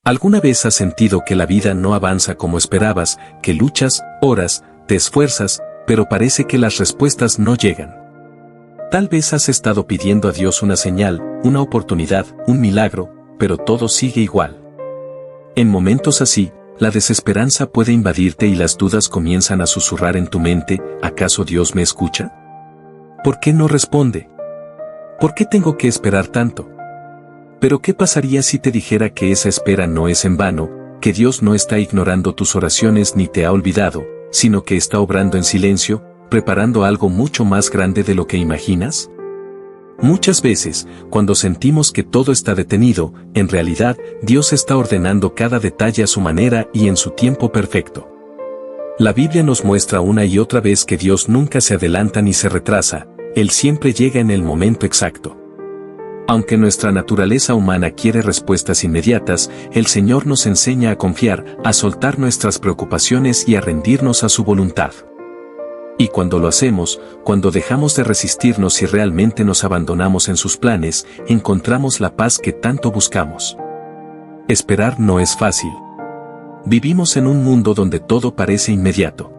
¿Alguna vez has sentido que la vida no avanza como esperabas, que luchas, oras, te esfuerzas, pero parece que las respuestas no llegan? Tal vez has estado pidiendo a Dios una señal, una oportunidad, un milagro, pero todo sigue igual. En momentos así, la desesperanza puede invadirte y las dudas comienzan a susurrar en tu mente, ¿acaso Dios me escucha? ¿Por qué no responde? ¿Por qué tengo que esperar tanto? Pero ¿qué pasaría si te dijera que esa espera no es en vano, que Dios no está ignorando tus oraciones ni te ha olvidado, sino que está obrando en silencio, preparando algo mucho más grande de lo que imaginas? Muchas veces, cuando sentimos que todo está detenido, en realidad, Dios está ordenando cada detalle a su manera y en su tiempo perfecto. La Biblia nos muestra una y otra vez que Dios nunca se adelanta ni se retrasa, Él siempre llega en el momento exacto. Aunque nuestra naturaleza humana quiere respuestas inmediatas, el Señor nos enseña a confiar, a soltar nuestras preocupaciones y a rendirnos a su voluntad. Y cuando lo hacemos, cuando dejamos de resistirnos y realmente nos abandonamos en sus planes, encontramos la paz que tanto buscamos. Esperar no es fácil. Vivimos en un mundo donde todo parece inmediato.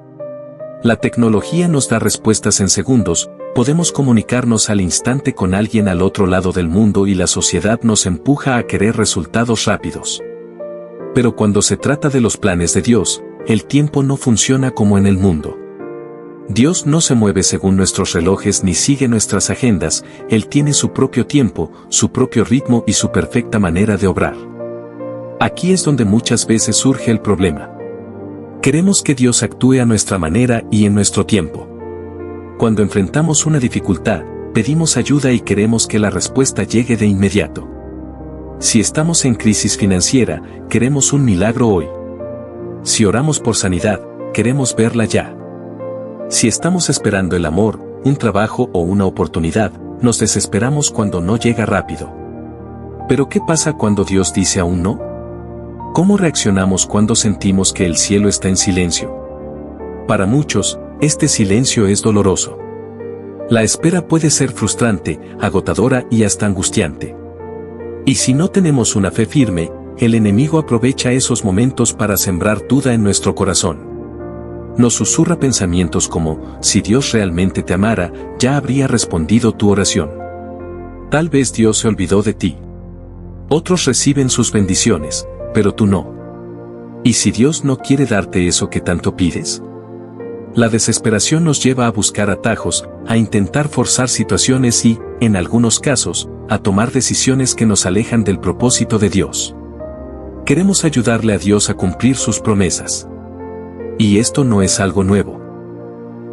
La tecnología nos da respuestas en segundos, podemos comunicarnos al instante con alguien al otro lado del mundo y la sociedad nos empuja a querer resultados rápidos. Pero cuando se trata de los planes de Dios, el tiempo no funciona como en el mundo. Dios no se mueve según nuestros relojes ni sigue nuestras agendas, Él tiene su propio tiempo, su propio ritmo y su perfecta manera de obrar. Aquí es donde muchas veces surge el problema. Queremos que Dios actúe a nuestra manera y en nuestro tiempo. Cuando enfrentamos una dificultad, pedimos ayuda y queremos que la respuesta llegue de inmediato. Si estamos en crisis financiera, queremos un milagro hoy. Si oramos por sanidad, queremos verla ya. Si estamos esperando el amor, un trabajo o una oportunidad, nos desesperamos cuando no llega rápido. Pero ¿qué pasa cuando Dios dice aún no? ¿Cómo reaccionamos cuando sentimos que el cielo está en silencio? Para muchos, este silencio es doloroso. La espera puede ser frustrante, agotadora y hasta angustiante. Y si no tenemos una fe firme, el enemigo aprovecha esos momentos para sembrar duda en nuestro corazón. Nos susurra pensamientos como, si Dios realmente te amara, ya habría respondido tu oración. Tal vez Dios se olvidó de ti. Otros reciben sus bendiciones, pero tú no. ¿Y si Dios no quiere darte eso que tanto pides? La desesperación nos lleva a buscar atajos, a intentar forzar situaciones y, en algunos casos, a tomar decisiones que nos alejan del propósito de Dios. Queremos ayudarle a Dios a cumplir sus promesas. Y esto no es algo nuevo.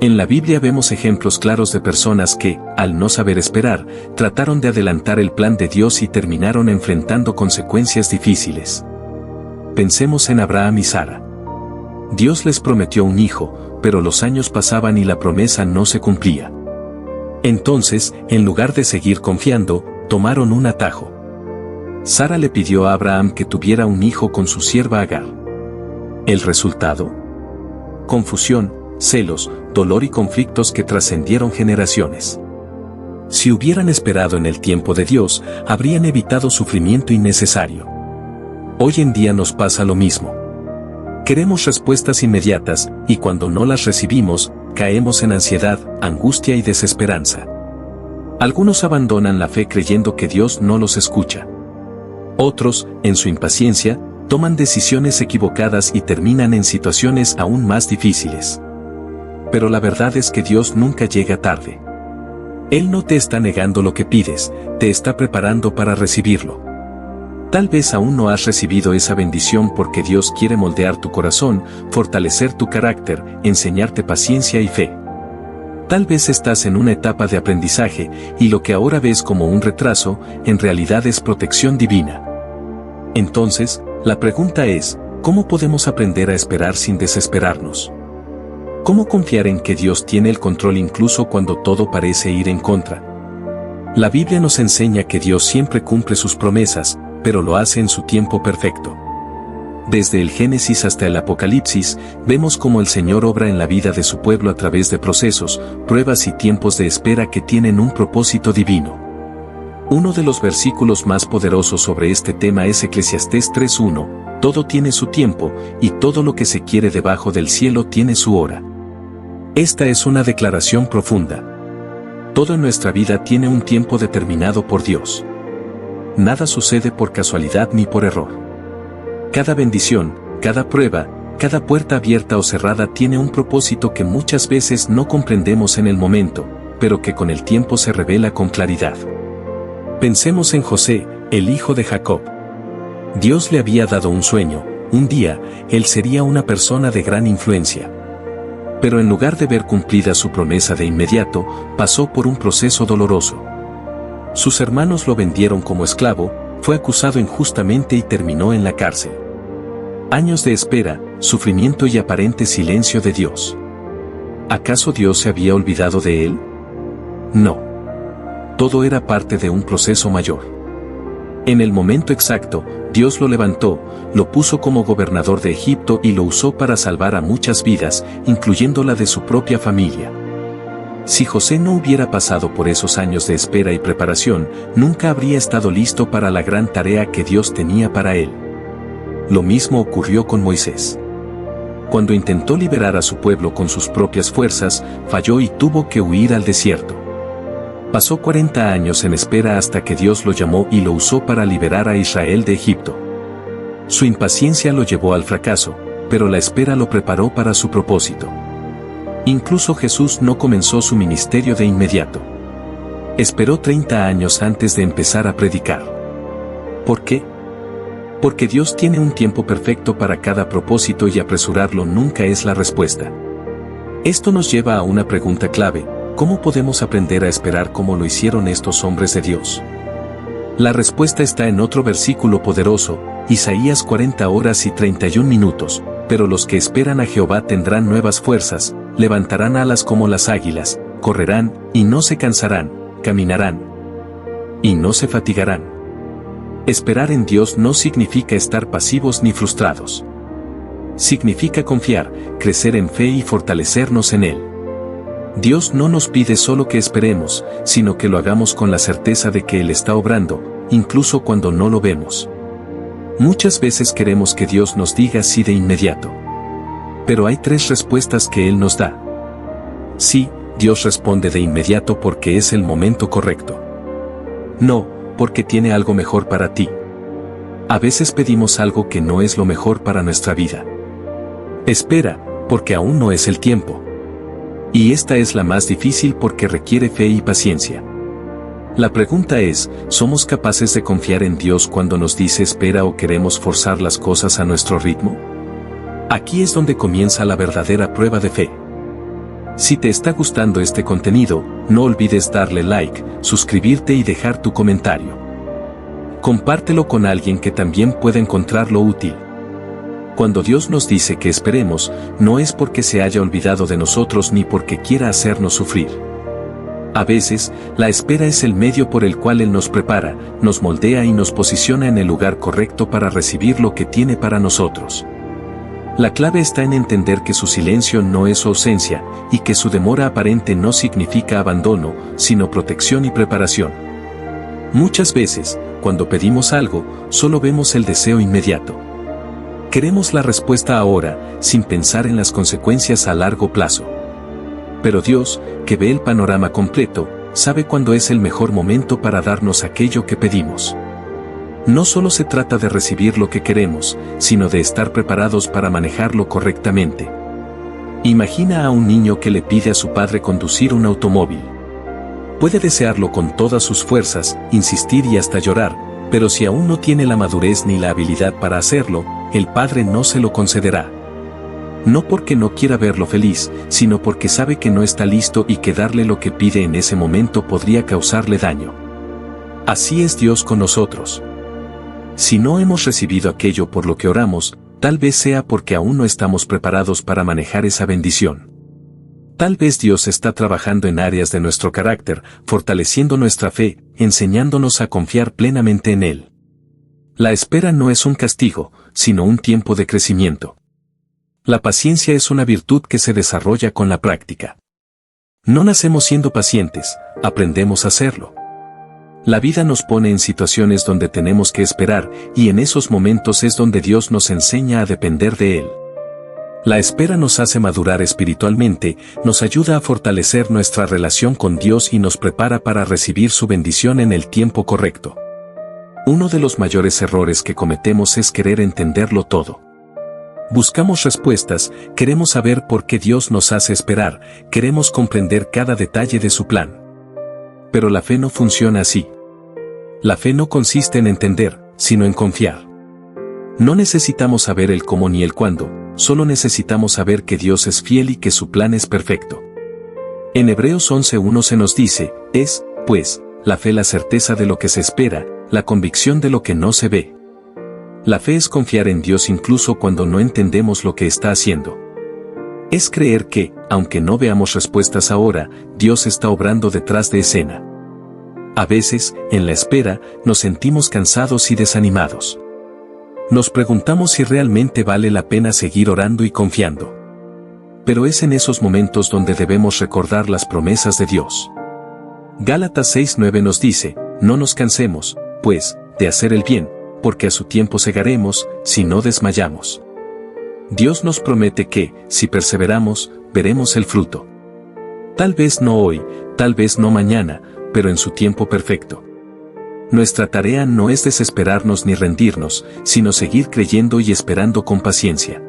En la Biblia vemos ejemplos claros de personas que, al no saber esperar, trataron de adelantar el plan de Dios y terminaron enfrentando consecuencias difíciles. Pensemos en Abraham y Sara. Dios les prometió un hijo, pero los años pasaban y la promesa no se cumplía. Entonces, en lugar de seguir confiando, tomaron un atajo. Sara le pidió a Abraham que tuviera un hijo con su sierva Agar. ¿El resultado? Confusión, celos, dolor y conflictos que trascendieron generaciones. Si hubieran esperado en el tiempo de Dios, habrían evitado sufrimiento innecesario. Hoy en día nos pasa lo mismo. Queremos respuestas inmediatas, y cuando no las recibimos, caemos en ansiedad, angustia y desesperanza. Algunos abandonan la fe creyendo que Dios no los escucha. Otros, en su impaciencia, toman decisiones equivocadas y terminan en situaciones aún más difíciles. Pero la verdad es que Dios nunca llega tarde. Él no te está negando lo que pides, te está preparando para recibirlo. Tal vez aún no has recibido esa bendición porque Dios quiere moldear tu corazón, fortalecer tu carácter, enseñarte paciencia y fe. Tal vez estás en una etapa de aprendizaje, y lo que ahora ves como un retraso, en realidad es protección divina. Entonces, la pregunta es, ¿cómo podemos aprender a esperar sin desesperarnos? ¿Cómo confiar en que Dios tiene el control incluso cuando todo parece ir en contra? La Biblia nos enseña que Dios siempre cumple sus promesas, pero lo hace en su tiempo perfecto. Desde el Génesis hasta el Apocalipsis, vemos cómo el Señor obra en la vida de su pueblo a través de procesos, pruebas y tiempos de espera que tienen un propósito divino. Uno de los versículos más poderosos sobre este tema es Eclesiastés 3:1, Todo tiene su tiempo, y todo lo que se quiere debajo del cielo tiene su hora. Esta es una declaración profunda. Todo en nuestra vida tiene un tiempo determinado por Dios. Nada sucede por casualidad ni por error. Cada bendición, cada prueba, cada puerta abierta o cerrada tiene un propósito que muchas veces no comprendemos en el momento, pero que con el tiempo se revela con claridad. Pensemos en José, el hijo de Jacob. Dios le había dado un sueño, un día, él sería una persona de gran influencia. Pero en lugar de ver cumplida su promesa de inmediato, pasó por un proceso doloroso. Sus hermanos lo vendieron como esclavo, fue acusado injustamente y terminó en la cárcel. Años de espera, sufrimiento y aparente silencio de Dios. ¿Acaso Dios se había olvidado de él? No. Todo era parte de un proceso mayor. En el momento exacto, Dios lo levantó, lo puso como gobernador de Egipto y lo usó para salvar a muchas vidas, incluyendo la de su propia familia. Si José no hubiera pasado por esos años de espera y preparación, nunca habría estado listo para la gran tarea que Dios tenía para él. Lo mismo ocurrió con Moisés. Cuando intentó liberar a su pueblo con sus propias fuerzas, falló y tuvo que huir al desierto. Pasó 40 años en espera hasta que Dios lo llamó y lo usó para liberar a Israel de Egipto. Su impaciencia lo llevó al fracaso, pero la espera lo preparó para su propósito. Incluso Jesús no comenzó su ministerio de inmediato. Esperó 30 años antes de empezar a predicar. ¿Por qué? Porque Dios tiene un tiempo perfecto para cada propósito y apresurarlo nunca es la respuesta. Esto nos lleva a una pregunta clave: ¿cómo podemos aprender a esperar como lo hicieron estos hombres de Dios? La respuesta está en otro versículo poderoso, Isaías 40 horas y 31 minutos, pero los que esperan a Jehová tendrán nuevas fuerzas, levantarán alas como las águilas, correrán, y no se cansarán, caminarán, y no se fatigarán. Esperar en Dios no significa estar pasivos ni frustrados. Significa confiar, crecer en fe y fortalecernos en Él. Dios no nos pide solo que esperemos, sino que lo hagamos con la certeza de que Él está obrando, incluso cuando no lo vemos. Muchas veces queremos que Dios nos diga sí de inmediato. Pero hay 3 respuestas que Él nos da. Sí, Dios responde de inmediato porque es el momento correcto. No, porque tiene algo mejor para ti. A veces pedimos algo que no es lo mejor para nuestra vida. Espera, porque aún no es el tiempo. Y esta es la más difícil porque requiere fe y paciencia. La pregunta es, ¿somos capaces de confiar en Dios cuando nos dice espera o queremos forzar las cosas a nuestro ritmo? Aquí es donde comienza la verdadera prueba de fe. Si te está gustando este contenido, no olvides darle like, suscribirte y dejar tu comentario. Compártelo con alguien que también pueda encontrarlo útil. Cuando Dios nos dice que esperemos, no es porque se haya olvidado de nosotros ni porque quiera hacernos sufrir. A veces, la espera es el medio por el cual Él nos prepara, nos moldea y nos posiciona en el lugar correcto para recibir lo que tiene para nosotros. La clave está en entender que su silencio no es su ausencia, y que su demora aparente no significa abandono, sino protección y preparación. Muchas veces, cuando pedimos algo, solo vemos el deseo inmediato. Queremos la respuesta ahora, sin pensar en las consecuencias a largo plazo. Pero Dios, que ve el panorama completo, sabe cuándo es el mejor momento para darnos aquello que pedimos. No solo se trata de recibir lo que queremos, sino de estar preparados para manejarlo correctamente. Imagina a un niño que le pide a su padre conducir un automóvil. Puede desearlo con todas sus fuerzas, insistir y hasta llorar, pero si aún no tiene la madurez ni la habilidad para hacerlo, el padre no se lo concederá. No porque no quiera verlo feliz, sino porque sabe que no está listo y que darle lo que pide en ese momento podría causarle daño. Así es Dios con nosotros. Si no hemos recibido aquello por lo que oramos, tal vez sea porque aún no estamos preparados para manejar esa bendición. Tal vez Dios está trabajando en áreas de nuestro carácter, fortaleciendo nuestra fe, enseñándonos a confiar plenamente en Él. La espera no es un castigo, sino un tiempo de crecimiento. La paciencia es una virtud que se desarrolla con la práctica. No nacemos siendo pacientes, aprendemos a hacerlo. La vida nos pone en situaciones donde tenemos que esperar, y en esos momentos es donde Dios nos enseña a depender de Él. La espera nos hace madurar espiritualmente, nos ayuda a fortalecer nuestra relación con Dios y nos prepara para recibir su bendición en el tiempo correcto. Uno de los mayores errores que cometemos es querer entenderlo todo. Buscamos respuestas, queremos saber por qué Dios nos hace esperar, queremos comprender cada detalle de su plan. Pero la fe no funciona así. La fe no consiste en entender, sino en confiar. No necesitamos saber el cómo ni el cuándo, solo necesitamos saber que Dios es fiel y que su plan es perfecto. En Hebreos 11:1 se nos dice, es, pues, la fe la certeza de lo que se espera, la convicción de lo que no se ve. La fe es confiar en Dios incluso cuando no entendemos lo que está haciendo. Es creer que, aunque no veamos respuestas ahora, Dios está obrando detrás de escena. A veces, en la espera, nos sentimos cansados y desanimados. Nos preguntamos si realmente vale la pena seguir orando y confiando. Pero es en esos momentos donde debemos recordar las promesas de Dios. Gálatas 6:9 nos dice, no nos cansemos, pues, de hacer el bien, porque a su tiempo segaremos, si no desmayamos. Dios nos promete que, si perseveramos, veremos el fruto. Tal vez no hoy, tal vez no mañana, pero en su tiempo perfecto. Nuestra tarea no es desesperarnos ni rendirnos, sino seguir creyendo y esperando con paciencia.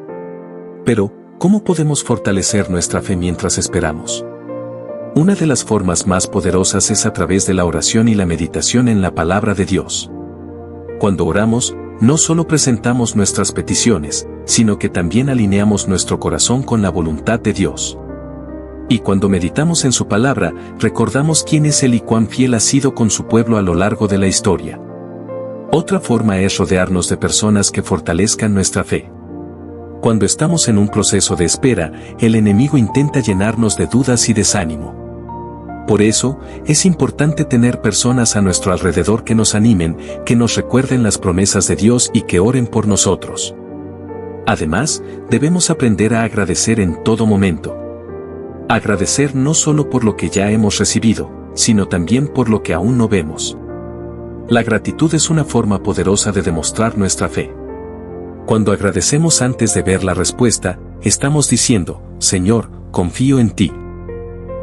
Pero, ¿cómo podemos fortalecer nuestra fe mientras esperamos? Una de las formas más poderosas es a través de la oración y la meditación en la palabra de Dios. Cuando oramos, no solo presentamos nuestras peticiones, sino que también alineamos nuestro corazón con la voluntad de Dios. Y cuando meditamos en su palabra, recordamos quién es Él y cuán fiel ha sido con su pueblo a lo largo de la historia. Otra forma es rodearnos de personas que fortalezcan nuestra fe. Cuando estamos en un proceso de espera, el enemigo intenta llenarnos de dudas y desánimo. Por eso, es importante tener personas a nuestro alrededor que nos animen, que nos recuerden las promesas de Dios y que oren por nosotros. Además, debemos aprender a agradecer en todo momento. Agradecer no solo por lo que ya hemos recibido, sino también por lo que aún no vemos. La gratitud es una forma poderosa de demostrar nuestra fe. Cuando agradecemos antes de ver la respuesta, estamos diciendo, Señor, confío en ti.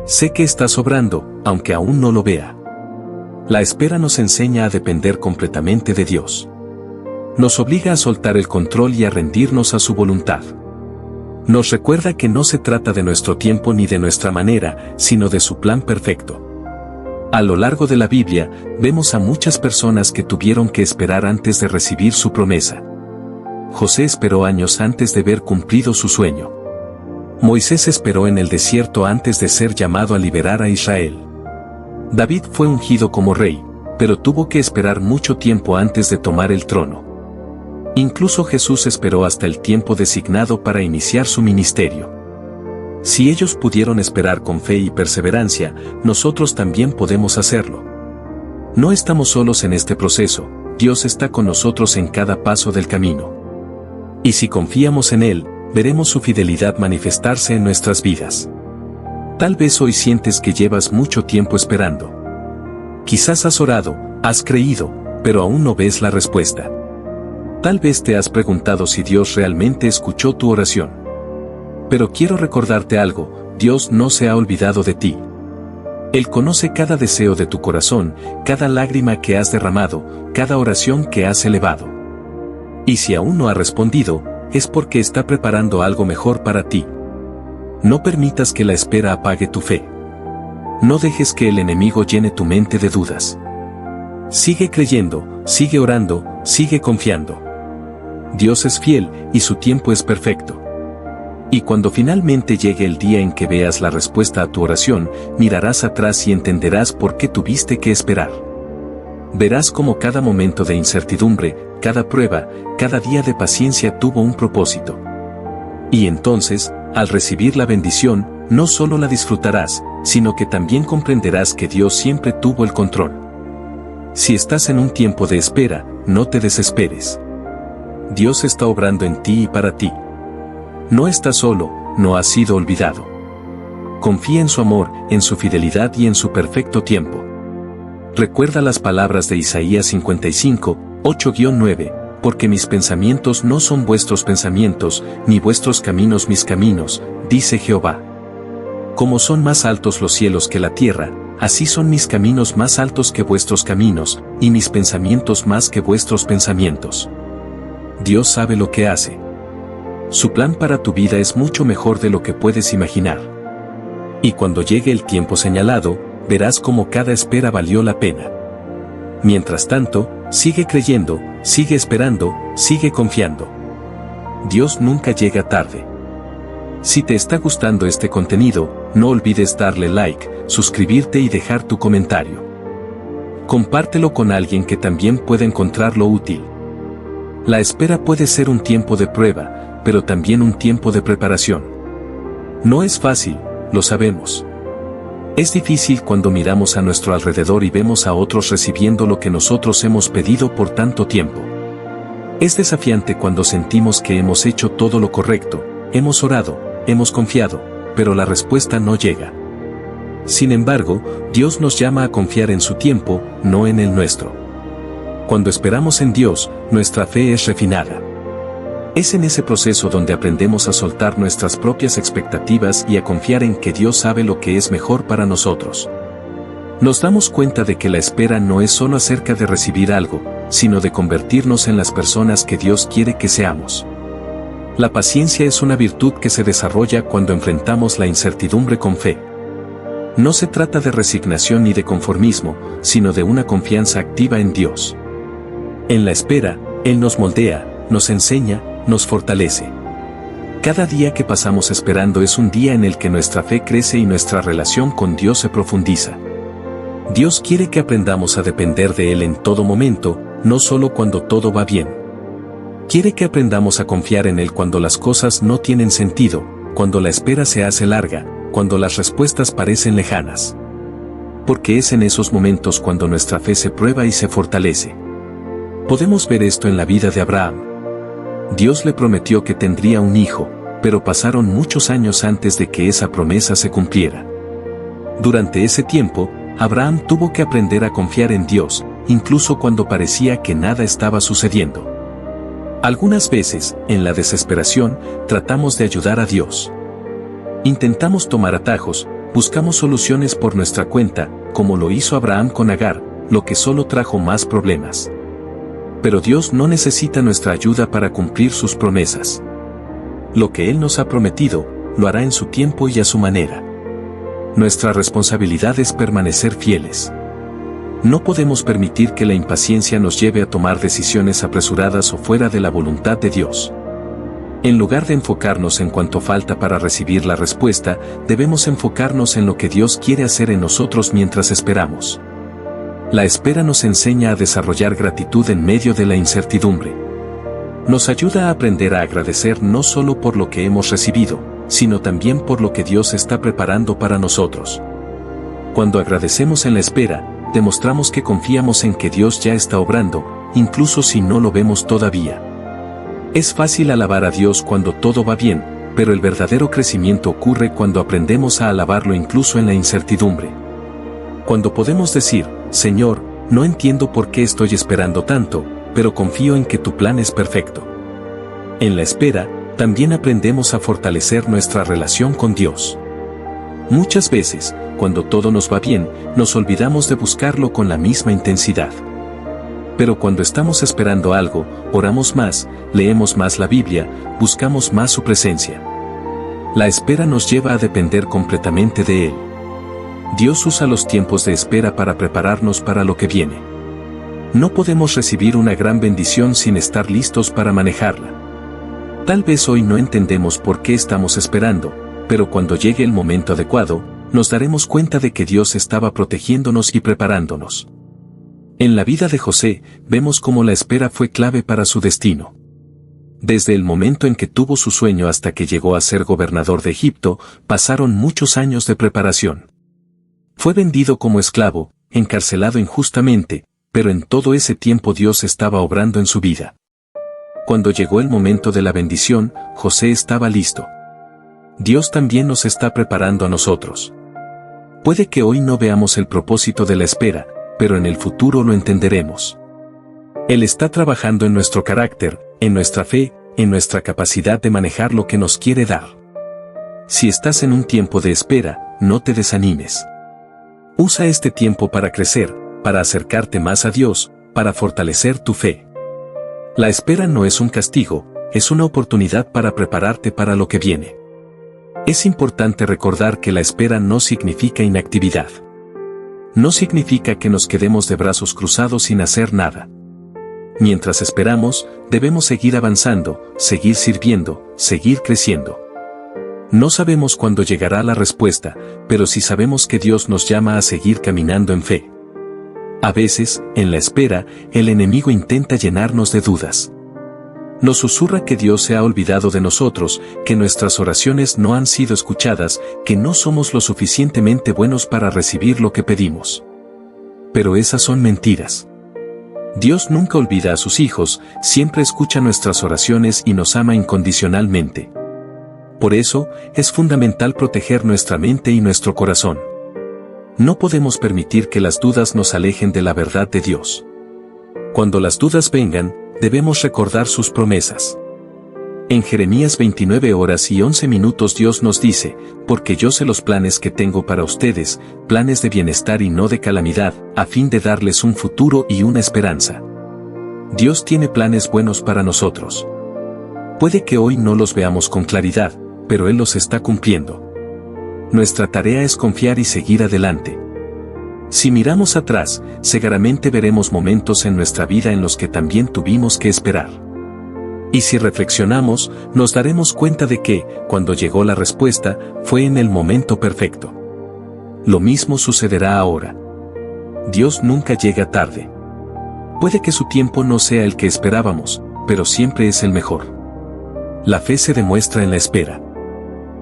Sé que estás obrando, aunque aún no lo vea. La espera nos enseña a depender completamente de Dios. Nos obliga a soltar el control y a rendirnos a su voluntad. Nos recuerda que no se trata de nuestro tiempo ni de nuestra manera, sino de su plan perfecto. A lo largo de la Biblia, vemos a muchas personas que tuvieron que esperar antes de recibir su promesa. José esperó años antes de ver cumplido su sueño. Moisés esperó en el desierto antes de ser llamado a liberar a Israel. David fue ungido como rey, pero tuvo que esperar mucho tiempo antes de tomar el trono. Incluso Jesús esperó hasta el tiempo designado para iniciar su ministerio. Si ellos pudieron esperar con fe y perseverancia, nosotros también podemos hacerlo. No estamos solos en este proceso, Dios está con nosotros en cada paso del camino. Y si confiamos en Él, veremos su fidelidad manifestarse en nuestras vidas. Tal vez hoy sientes que llevas mucho tiempo esperando. Quizás has orado, has creído, pero aún no ves la respuesta. Tal vez te has preguntado si Dios realmente escuchó tu oración. Pero quiero recordarte algo, Dios no se ha olvidado de ti. Él conoce cada deseo de tu corazón, cada lágrima que has derramado, cada oración que has elevado. Y si aún no ha respondido, es porque está preparando algo mejor para ti. No permitas que la espera apague tu fe. No dejes que el enemigo llene tu mente de dudas. Sigue creyendo, sigue orando, sigue confiando. Dios es fiel, y su tiempo es perfecto. Y cuando finalmente llegue el día en que veas la respuesta a tu oración, mirarás atrás y entenderás por qué tuviste que esperar. Verás cómo cada momento de incertidumbre, cada prueba, cada día de paciencia tuvo un propósito. Y entonces, al recibir la bendición, no solo la disfrutarás, sino que también comprenderás que Dios siempre tuvo el control. Si estás en un tiempo de espera, no te desesperes. Dios está obrando en ti y para ti. No estás solo, no has sido olvidado. Confía en su amor, en su fidelidad y en su perfecto tiempo. Recuerda las palabras de Isaías 55, 8-9, porque mis pensamientos no son vuestros pensamientos, ni vuestros caminos mis caminos, dice Jehová. Como son más altos los cielos que la tierra, así son mis caminos más altos que vuestros caminos, y mis pensamientos más que vuestros pensamientos. Dios sabe lo que hace. Su plan para tu vida es mucho mejor de lo que puedes imaginar. Y cuando llegue el tiempo señalado, verás cómo cada espera valió la pena. Mientras tanto, sigue creyendo, sigue esperando, sigue confiando. Dios nunca llega tarde. Si te está gustando este contenido, no olvides darle like, suscribirte y dejar tu comentario. Compártelo con alguien que también pueda encontrarlo útil. La espera puede ser un tiempo de prueba, pero también un tiempo de preparación. No es fácil, lo sabemos. Es difícil cuando miramos a nuestro alrededor y vemos a otros recibiendo lo que nosotros hemos pedido por tanto tiempo. Es desafiante cuando sentimos que hemos hecho todo lo correcto, hemos orado, hemos confiado, pero la respuesta no llega. Sin embargo, Dios nos llama a confiar en su tiempo, no en el nuestro. Cuando esperamos en Dios, nuestra fe es refinada. Es en ese proceso donde aprendemos a soltar nuestras propias expectativas y a confiar en que Dios sabe lo que es mejor para nosotros. Nos damos cuenta de que la espera no es solo acerca de recibir algo, sino de convertirnos en las personas que Dios quiere que seamos. La paciencia es una virtud que se desarrolla cuando enfrentamos la incertidumbre con fe. No se trata de resignación ni de conformismo, sino de una confianza activa en Dios. En la espera, Él nos moldea, nos enseña, nos fortalece. Cada día que pasamos esperando es un día en el que nuestra fe crece y nuestra relación con Dios se profundiza. Dios quiere que aprendamos a depender de Él en todo momento, no solo cuando todo va bien. Quiere que aprendamos a confiar en Él cuando las cosas no tienen sentido, cuando la espera se hace larga, cuando las respuestas parecen lejanas. Porque es en esos momentos cuando nuestra fe se prueba y se fortalece. Podemos ver esto en la vida de Abraham. Dios le prometió que tendría un hijo, pero pasaron muchos años antes de que esa promesa se cumpliera. Durante ese tiempo, Abraham tuvo que aprender a confiar en Dios, incluso cuando parecía que nada estaba sucediendo. Algunas veces, en la desesperación, tratamos de ayudar a Dios. Intentamos tomar atajos, buscamos soluciones por nuestra cuenta, como lo hizo Abraham con Agar, lo que solo trajo más problemas. Pero Dios no necesita nuestra ayuda para cumplir sus promesas. Lo que Él nos ha prometido, lo hará en su tiempo y a su manera. Nuestra responsabilidad es permanecer fieles. No podemos permitir que la impaciencia nos lleve a tomar decisiones apresuradas o fuera de la voluntad de Dios. En lugar de enfocarnos en cuánto falta para recibir la respuesta, debemos enfocarnos en lo que Dios quiere hacer en nosotros mientras esperamos. La espera nos enseña a desarrollar gratitud en medio de la incertidumbre. Nos ayuda a aprender a agradecer no solo por lo que hemos recibido, sino también por lo que Dios está preparando para nosotros. Cuando agradecemos en la espera, demostramos que confiamos en que Dios ya está obrando, incluso si no lo vemos todavía. Es fácil alabar a Dios cuando todo va bien, pero el verdadero crecimiento ocurre cuando aprendemos a alabarlo incluso en la incertidumbre. Cuando podemos decir, Señor, no entiendo por qué estoy esperando tanto, pero confío en que tu plan es perfecto. En la espera, también aprendemos a fortalecer nuestra relación con Dios. Muchas veces, cuando todo nos va bien, nos olvidamos de buscarlo con la misma intensidad. Pero cuando estamos esperando algo, oramos más, leemos más la Biblia, buscamos más su presencia. La espera nos lleva a depender completamente de Él. Dios usa los tiempos de espera para prepararnos para lo que viene. No podemos recibir una gran bendición sin estar listos para manejarla. Tal vez hoy no entendemos por qué estamos esperando, pero cuando llegue el momento adecuado, nos daremos cuenta de que Dios estaba protegiéndonos y preparándonos. En la vida de José, vemos cómo la espera fue clave para su destino. Desde el momento en que tuvo su sueño hasta que llegó a ser gobernador de Egipto, pasaron muchos años de preparación. Fue vendido como esclavo, encarcelado injustamente, pero en todo ese tiempo Dios estaba obrando en su vida. Cuando llegó el momento de la bendición, José estaba listo. Dios también nos está preparando a nosotros. Puede que hoy no veamos el propósito de la espera, pero en el futuro lo entenderemos. Él está trabajando en nuestro carácter, en nuestra fe, en nuestra capacidad de manejar lo que nos quiere dar. Si estás en un tiempo de espera, no te desanimes. Usa este tiempo para crecer, para acercarte más a Dios, para fortalecer tu fe. La espera no es un castigo, es una oportunidad para prepararte para lo que viene. Es importante recordar que la espera no significa inactividad. No significa que nos quedemos de brazos cruzados sin hacer nada. Mientras esperamos, debemos seguir avanzando, seguir sirviendo, seguir creciendo. No sabemos cuándo llegará la respuesta, pero sí sabemos que Dios nos llama a seguir caminando en fe. A veces, en la espera, el enemigo intenta llenarnos de dudas. Nos susurra que Dios se ha olvidado de nosotros, que nuestras oraciones no han sido escuchadas, que no somos lo suficientemente buenos para recibir lo que pedimos. Pero esas son mentiras. Dios nunca olvida a sus hijos, siempre escucha nuestras oraciones y nos ama incondicionalmente. Por eso, es fundamental proteger nuestra mente y nuestro corazón. No podemos permitir que las dudas nos alejen de la verdad de Dios. Cuando las dudas vengan, debemos recordar sus promesas. En Jeremías 29:11 Dios nos dice, porque yo sé los planes que tengo para ustedes, planes de bienestar y no de calamidad, a fin de darles un futuro y una esperanza. Dios tiene planes buenos para nosotros. Puede que hoy no los veamos con claridad, pero Él los está cumpliendo. Nuestra tarea es confiar y seguir adelante. Si miramos atrás, seguramente veremos momentos en nuestra vida en los que también tuvimos que esperar. Y si reflexionamos, nos daremos cuenta de que, cuando llegó la respuesta, fue en el momento perfecto. Lo mismo sucederá ahora. Dios nunca llega tarde. Puede que su tiempo no sea el que esperábamos, pero siempre es el mejor. La fe se demuestra en la espera.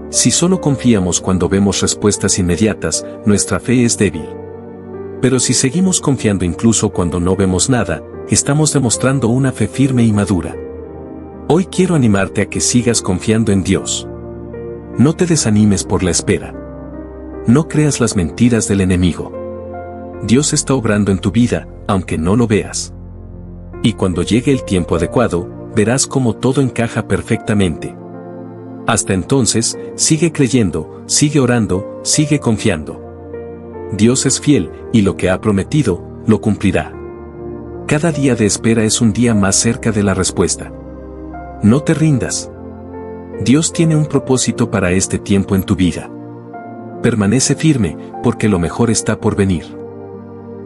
Si solo confiamos cuando vemos respuestas inmediatas, nuestra fe es débil. Pero si seguimos confiando incluso cuando no vemos nada, estamos demostrando una fe firme y madura. Hoy quiero animarte a que sigas confiando en Dios. No te desanimes por la espera. No creas las mentiras del enemigo. Dios está obrando en tu vida, aunque no lo veas. Y cuando llegue el tiempo adecuado, verás cómo todo encaja perfectamente. Hasta entonces, sigue creyendo, sigue orando, sigue confiando. Dios es fiel, y lo que ha prometido, lo cumplirá. Cada día de espera es un día más cerca de la respuesta. No te rindas. Dios tiene un propósito para este tiempo en tu vida. Permanece firme, porque lo mejor está por venir.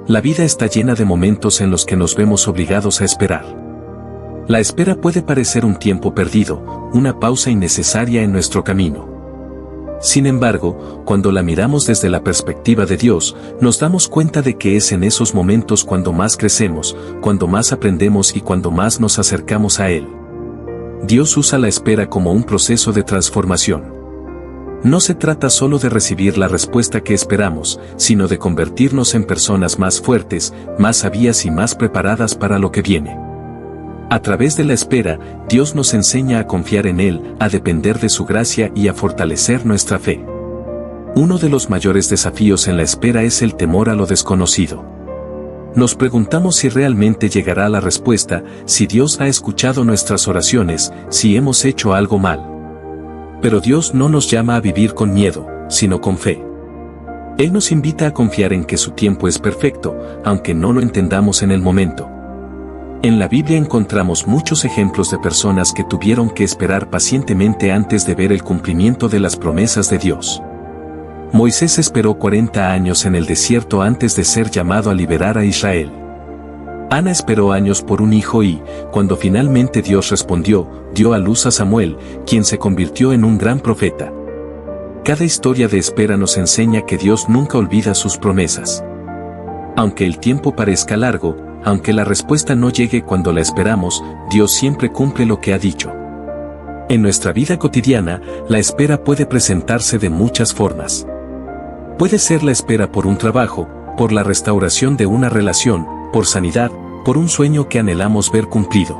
La vida está llena de momentos en los que nos vemos obligados a esperar. La espera puede parecer un tiempo perdido, una pausa innecesaria en nuestro camino. Sin embargo, cuando la miramos desde la perspectiva de Dios, nos damos cuenta de que es en esos momentos cuando más crecemos, cuando más aprendemos y cuando más nos acercamos a Él. Dios usa la espera como un proceso de transformación. No se trata solo de recibir la respuesta que esperamos, sino de convertirnos en personas más fuertes, más sabias y más preparadas para lo que viene. A través de la espera, Dios nos enseña a confiar en Él, a depender de su gracia y a fortalecer nuestra fe. Uno de los mayores desafíos en la espera es el temor a lo desconocido. Nos preguntamos si realmente llegará la respuesta, si Dios ha escuchado nuestras oraciones, si hemos hecho algo mal. Pero Dios no nos llama a vivir con miedo, sino con fe. Él nos invita a confiar en que su tiempo es perfecto, aunque no lo entendamos en el momento. En la Biblia encontramos muchos ejemplos de personas que tuvieron que esperar pacientemente antes de ver el cumplimiento de las promesas de Dios. Moisés esperó 40 años en el desierto antes de ser llamado a liberar a Israel. Ana esperó años por un hijo y, cuando finalmente Dios respondió, dio a luz a Samuel, quien se convirtió en un gran profeta. Cada historia de espera nos enseña que Dios nunca olvida sus promesas. Aunque el tiempo parezca largo, aunque la respuesta no llegue cuando la esperamos, Dios siempre cumple lo que ha dicho. En nuestra vida cotidiana, la espera puede presentarse de muchas formas. Puede ser la espera por un trabajo, por la restauración de una relación, por sanidad, por un sueño que anhelamos ver cumplido.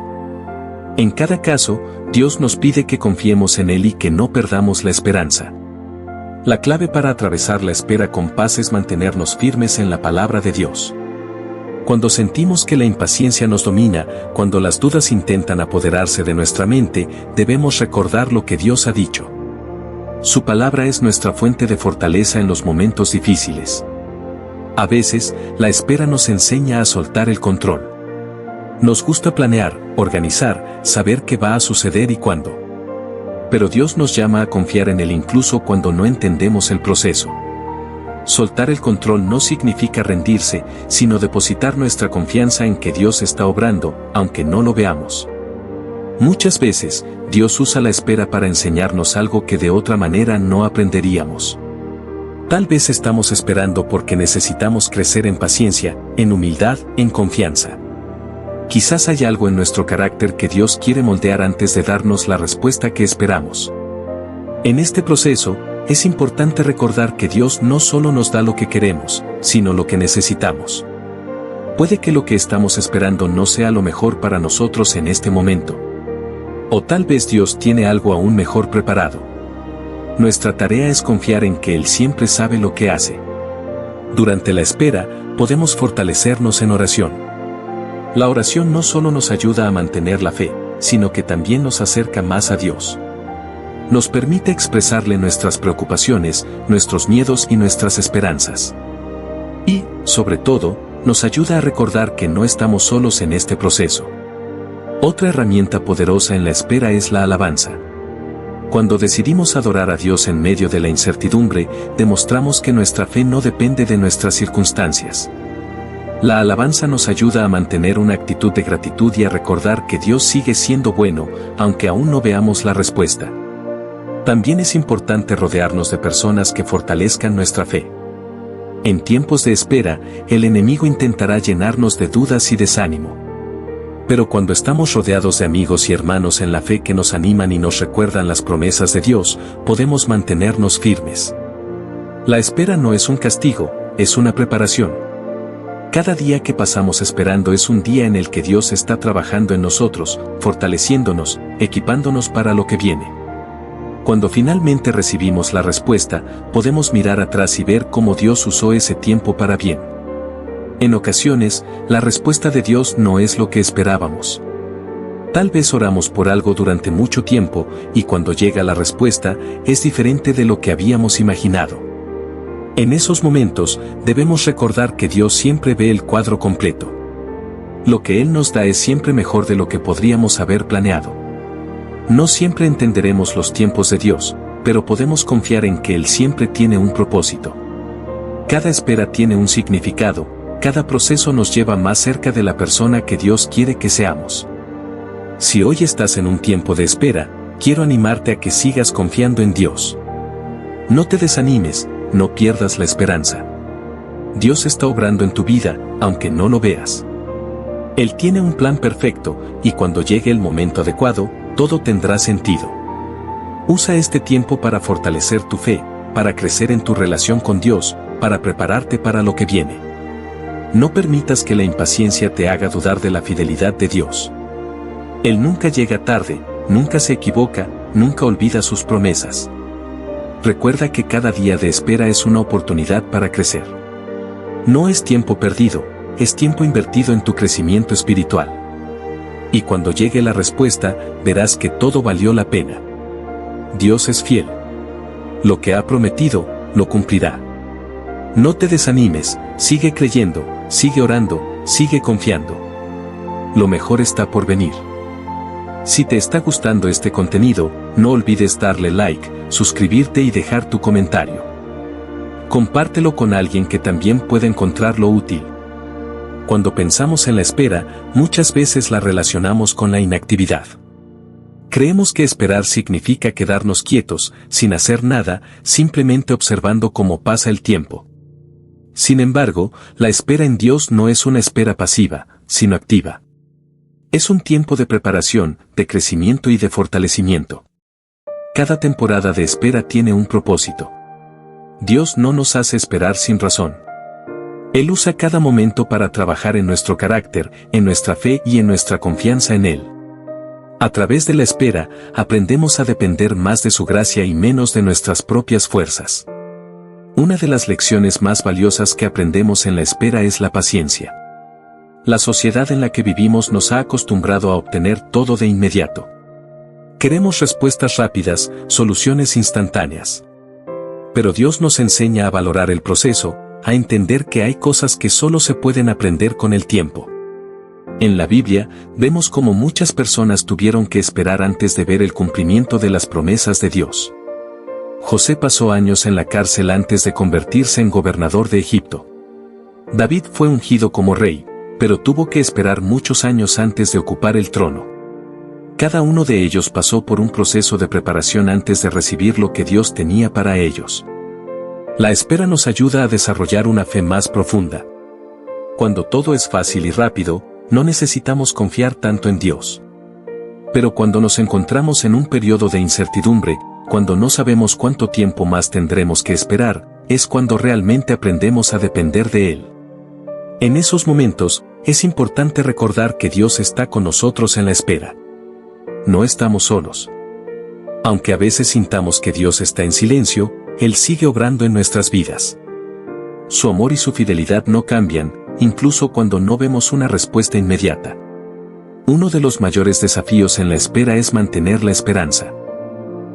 En cada caso, Dios nos pide que confiemos en Él y que no perdamos la esperanza. La clave para atravesar la espera con paz es mantenernos firmes en la palabra de Dios. Cuando sentimos que la impaciencia nos domina, cuando las dudas intentan apoderarse de nuestra mente, debemos recordar lo que Dios ha dicho. Su palabra es nuestra fuente de fortaleza en los momentos difíciles. A veces, la espera nos enseña a soltar el control. Nos gusta planear, organizar, saber qué va a suceder y cuándo. Pero Dios nos llama a confiar en Él incluso cuando no entendemos el proceso. Soltar el control no significa rendirse, sino depositar nuestra confianza en que Dios está obrando, aunque no lo veamos. Muchas veces, Dios usa la espera para enseñarnos algo que de otra manera no aprenderíamos. Tal vez estamos esperando porque necesitamos crecer en paciencia, en humildad, en confianza. Quizás hay algo en nuestro carácter que Dios quiere moldear antes de darnos la respuesta que esperamos. En este proceso, es importante recordar que Dios no solo nos da lo que queremos, sino lo que necesitamos. Puede que lo que estamos esperando no sea lo mejor para nosotros en este momento. O tal vez Dios tiene algo aún mejor preparado. Nuestra tarea es confiar en que Él siempre sabe lo que hace. Durante la espera, podemos fortalecernos en oración. La oración no solo nos ayuda a mantener la fe, sino que también nos acerca más a Dios. Nos permite expresarle nuestras preocupaciones, nuestros miedos y nuestras esperanzas. Y, sobre todo, nos ayuda a recordar que no estamos solos en este proceso. Otra herramienta poderosa en la espera es la alabanza. Cuando decidimos adorar a Dios en medio de la incertidumbre, demostramos que nuestra fe no depende de nuestras circunstancias. La alabanza nos ayuda a mantener una actitud de gratitud y a recordar que Dios sigue siendo bueno, aunque aún no veamos la respuesta. También es importante rodearnos de personas que fortalezcan nuestra fe. En tiempos de espera, el enemigo intentará llenarnos de dudas y desánimo. Pero cuando estamos rodeados de amigos y hermanos en la fe que nos animan y nos recuerdan las promesas de Dios, podemos mantenernos firmes. La espera no es un castigo, es una preparación. Cada día que pasamos esperando es un día en el que Dios está trabajando en nosotros, fortaleciéndonos, equipándonos para lo que viene. Cuando finalmente recibimos la respuesta, podemos mirar atrás y ver cómo Dios usó ese tiempo para bien. En ocasiones, la respuesta de Dios no es lo que esperábamos. Tal vez oramos por algo durante mucho tiempo, y cuando llega la respuesta, es diferente de lo que habíamos imaginado. En esos momentos, debemos recordar que Dios siempre ve el cuadro completo. Lo que Él nos da es siempre mejor de lo que podríamos haber planeado. No siempre entenderemos los tiempos de Dios, pero podemos confiar en que Él siempre tiene un propósito. Cada espera tiene un significado, cada proceso nos lleva más cerca de la persona que Dios quiere que seamos. Si hoy estás en un tiempo de espera, quiero animarte a que sigas confiando en Dios. No te desanimes, no pierdas la esperanza. Dios está obrando en tu vida, aunque no lo veas. Él tiene un plan perfecto, y cuando llegue el momento adecuado, todo tendrá sentido. Usa este tiempo para fortalecer tu fe, para crecer en tu relación con Dios, para prepararte para lo que viene. No permitas que la impaciencia te haga dudar de la fidelidad de Dios. Él nunca llega tarde, nunca se equivoca, nunca olvida sus promesas. Recuerda que cada día de espera es una oportunidad para crecer. No es tiempo perdido, es tiempo invertido en tu crecimiento espiritual. Y cuando llegue la respuesta, verás que todo valió la pena. Dios es fiel. Lo que ha prometido, lo cumplirá. No te desanimes, sigue creyendo, sigue orando, sigue confiando. Lo mejor está por venir. Si te está gustando este contenido, no olvides darle like, suscribirte y dejar tu comentario. Compártelo con alguien que también pueda encontrarlo útil. Cuando pensamos en la espera, muchas veces la relacionamos con la inactividad. Creemos que esperar significa quedarnos quietos, sin hacer nada, simplemente observando cómo pasa el tiempo. Sin embargo, la espera en Dios no es una espera pasiva, sino activa. Es un tiempo de preparación, de crecimiento y de fortalecimiento. Cada temporada de espera tiene un propósito. Dios no nos hace esperar sin razón. Él usa cada momento para trabajar en nuestro carácter, en nuestra fe y en nuestra confianza en Él. A través de la espera, aprendemos a depender más de su gracia y menos de nuestras propias fuerzas. Una de las lecciones más valiosas que aprendemos en la espera es la paciencia. La sociedad en la que vivimos nos ha acostumbrado a obtener todo de inmediato. Queremos respuestas rápidas, soluciones instantáneas. Pero Dios nos enseña a valorar el proceso, a entender que hay cosas que solo se pueden aprender con el tiempo. En la Biblia, vemos cómo muchas personas tuvieron que esperar antes de ver el cumplimiento de las promesas de Dios. José pasó años en la cárcel antes de convertirse en gobernador de Egipto. David fue ungido como rey, pero tuvo que esperar muchos años antes de ocupar el trono. Cada uno de ellos pasó por un proceso de preparación antes de recibir lo que Dios tenía para ellos. La espera nos ayuda a desarrollar una fe más profunda. Cuando todo es fácil y rápido, no necesitamos confiar tanto en Dios. Pero cuando nos encontramos en un periodo de incertidumbre, cuando no sabemos cuánto tiempo más tendremos que esperar, es cuando realmente aprendemos a depender de Él. En esos momentos, es importante recordar que Dios está con nosotros en la espera. No estamos solos. Aunque a veces sintamos que Dios está en silencio, Él sigue obrando en nuestras vidas. Su amor y su fidelidad no cambian, incluso cuando no vemos una respuesta inmediata. Uno de los mayores desafíos en la espera es mantener la esperanza.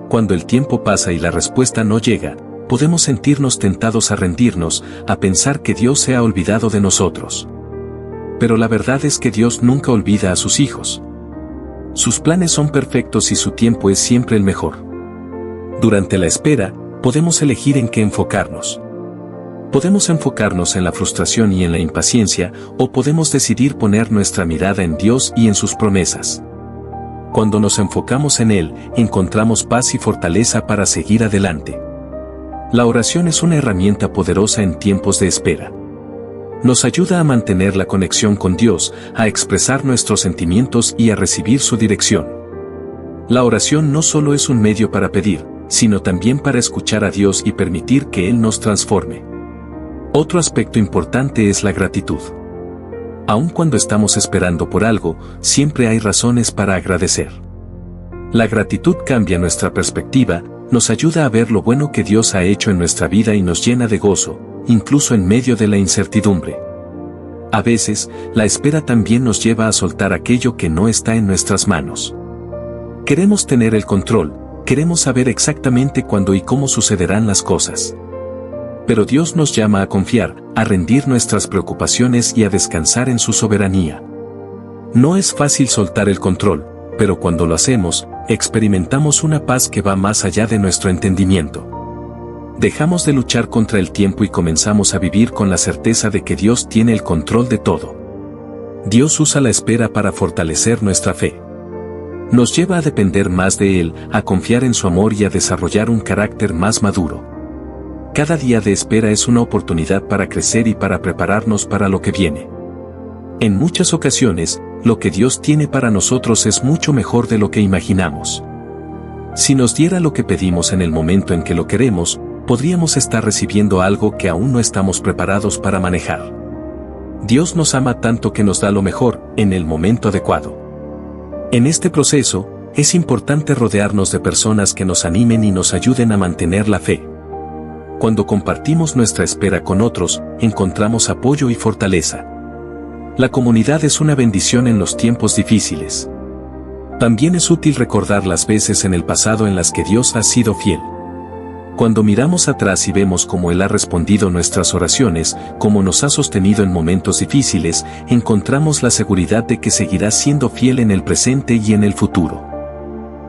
Cuando el tiempo pasa y la respuesta no llega, podemos sentirnos tentados a rendirnos, a pensar que Dios se ha olvidado de nosotros. Pero la verdad es que Dios nunca olvida a sus hijos. Sus planes son perfectos y su tiempo es siempre el mejor. Durante la espera, podemos elegir en qué enfocarnos. Podemos enfocarnos en la frustración y en la impaciencia, o podemos decidir poner nuestra mirada en Dios y en sus promesas. Cuando nos enfocamos en Él, encontramos paz y fortaleza para seguir adelante. La oración es una herramienta poderosa en tiempos de espera. Nos ayuda a mantener la conexión con Dios, a expresar nuestros sentimientos y a recibir su dirección. La oración no solo es un medio para pedir, sino también para escuchar a Dios y permitir que Él nos transforme. Otro aspecto importante es la gratitud. Aun cuando estamos esperando por algo, siempre hay razones para agradecer. La gratitud cambia nuestra perspectiva, nos ayuda a ver lo bueno que Dios ha hecho en nuestra vida y nos llena de gozo, incluso en medio de la incertidumbre. A veces, la espera también nos lleva a soltar aquello que no está en nuestras manos. Queremos tener el control, queremos saber exactamente cuándo y cómo sucederán las cosas. Pero Dios nos llama a confiar, a rendir nuestras preocupaciones y a descansar en su soberanía. No es fácil soltar el control, pero cuando lo hacemos, experimentamos una paz que va más allá de nuestro entendimiento. Dejamos de luchar contra el tiempo y comenzamos a vivir con la certeza de que Dios tiene el control de todo. Dios usa la espera para fortalecer nuestra fe. Nos lleva a depender más de Él, a confiar en su amor y a desarrollar un carácter más maduro. Cada día de espera es una oportunidad para crecer y para prepararnos para lo que viene. En muchas ocasiones, lo que Dios tiene para nosotros es mucho mejor de lo que imaginamos. Si nos diera lo que pedimos en el momento en que lo queremos, podríamos estar recibiendo algo que aún no estamos preparados para manejar. Dios nos ama tanto que nos da lo mejor, en el momento adecuado. En este proceso, es importante rodearnos de personas que nos animen y nos ayuden a mantener la fe. Cuando compartimos nuestra espera con otros, encontramos apoyo y fortaleza. La comunidad es una bendición en los tiempos difíciles. También es útil recordar las veces en el pasado en las que Dios ha sido fiel. Cuando miramos atrás y vemos cómo Él ha respondido nuestras oraciones, cómo nos ha sostenido en momentos difíciles, encontramos la seguridad de que seguirá siendo fiel en el presente y en el futuro.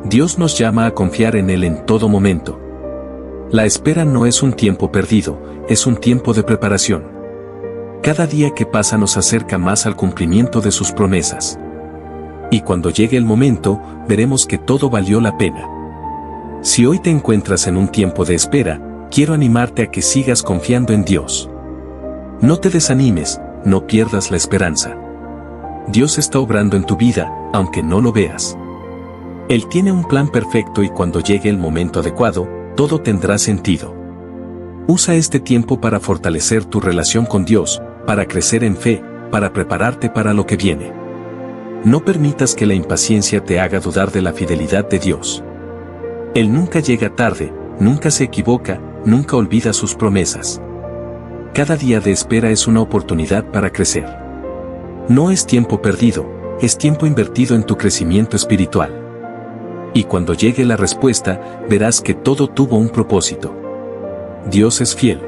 Dios nos llama a confiar en Él en todo momento. La espera no es un tiempo perdido, es un tiempo de preparación. Cada día que pasa nos acerca más al cumplimiento de sus promesas. Y cuando llegue el momento, veremos que todo valió la pena. Si hoy te encuentras en un tiempo de espera, quiero animarte a que sigas confiando en Dios. No te desanimes, no pierdas la esperanza. Dios está obrando en tu vida, aunque no lo veas. Él tiene un plan perfecto y cuando llegue el momento adecuado, todo tendrá sentido. Usa este tiempo para fortalecer tu relación con Dios, para crecer en fe, para prepararte para lo que viene. No permitas que la impaciencia te haga dudar de la fidelidad de Dios. Él nunca llega tarde, nunca se equivoca, nunca olvida sus promesas. Cada día de espera es una oportunidad para crecer. No es tiempo perdido, es tiempo invertido en tu crecimiento espiritual. Y cuando llegue la respuesta, verás que todo tuvo un propósito. Dios es fiel.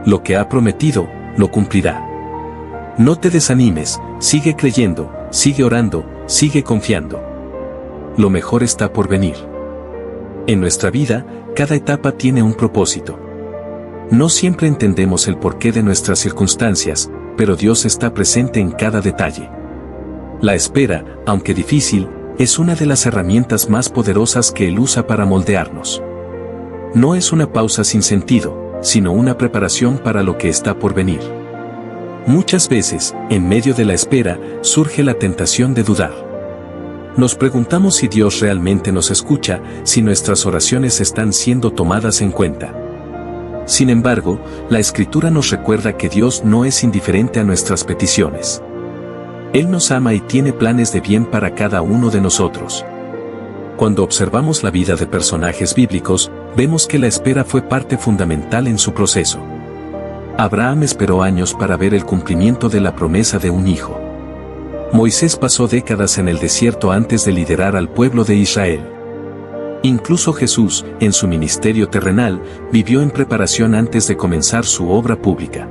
Lo que ha prometido, lo cumplirá. No te desanimes, sigue creyendo, sigue orando, sigue confiando. Lo mejor está por venir. En nuestra vida, cada etapa tiene un propósito. No siempre entendemos el porqué de nuestras circunstancias, pero Dios está presente en cada detalle. La espera, aunque difícil, es una de las herramientas más poderosas que Él usa para moldearnos. No es una pausa sin sentido, sino una preparación para lo que está por venir. Muchas veces, en medio de la espera, surge la tentación de dudar. Nos preguntamos si Dios realmente nos escucha, si nuestras oraciones están siendo tomadas en cuenta. Sin embargo, la Escritura nos recuerda que Dios no es indiferente a nuestras peticiones. Él nos ama y tiene planes de bien para cada uno de nosotros. Cuando observamos la vida de personajes bíblicos, vemos que la espera fue parte fundamental en su proceso. Abraham esperó años para ver el cumplimiento de la promesa de un hijo. Moisés pasó décadas en el desierto antes de liderar al pueblo de Israel. Incluso Jesús, en su ministerio terrenal, vivió en preparación antes de comenzar su obra pública.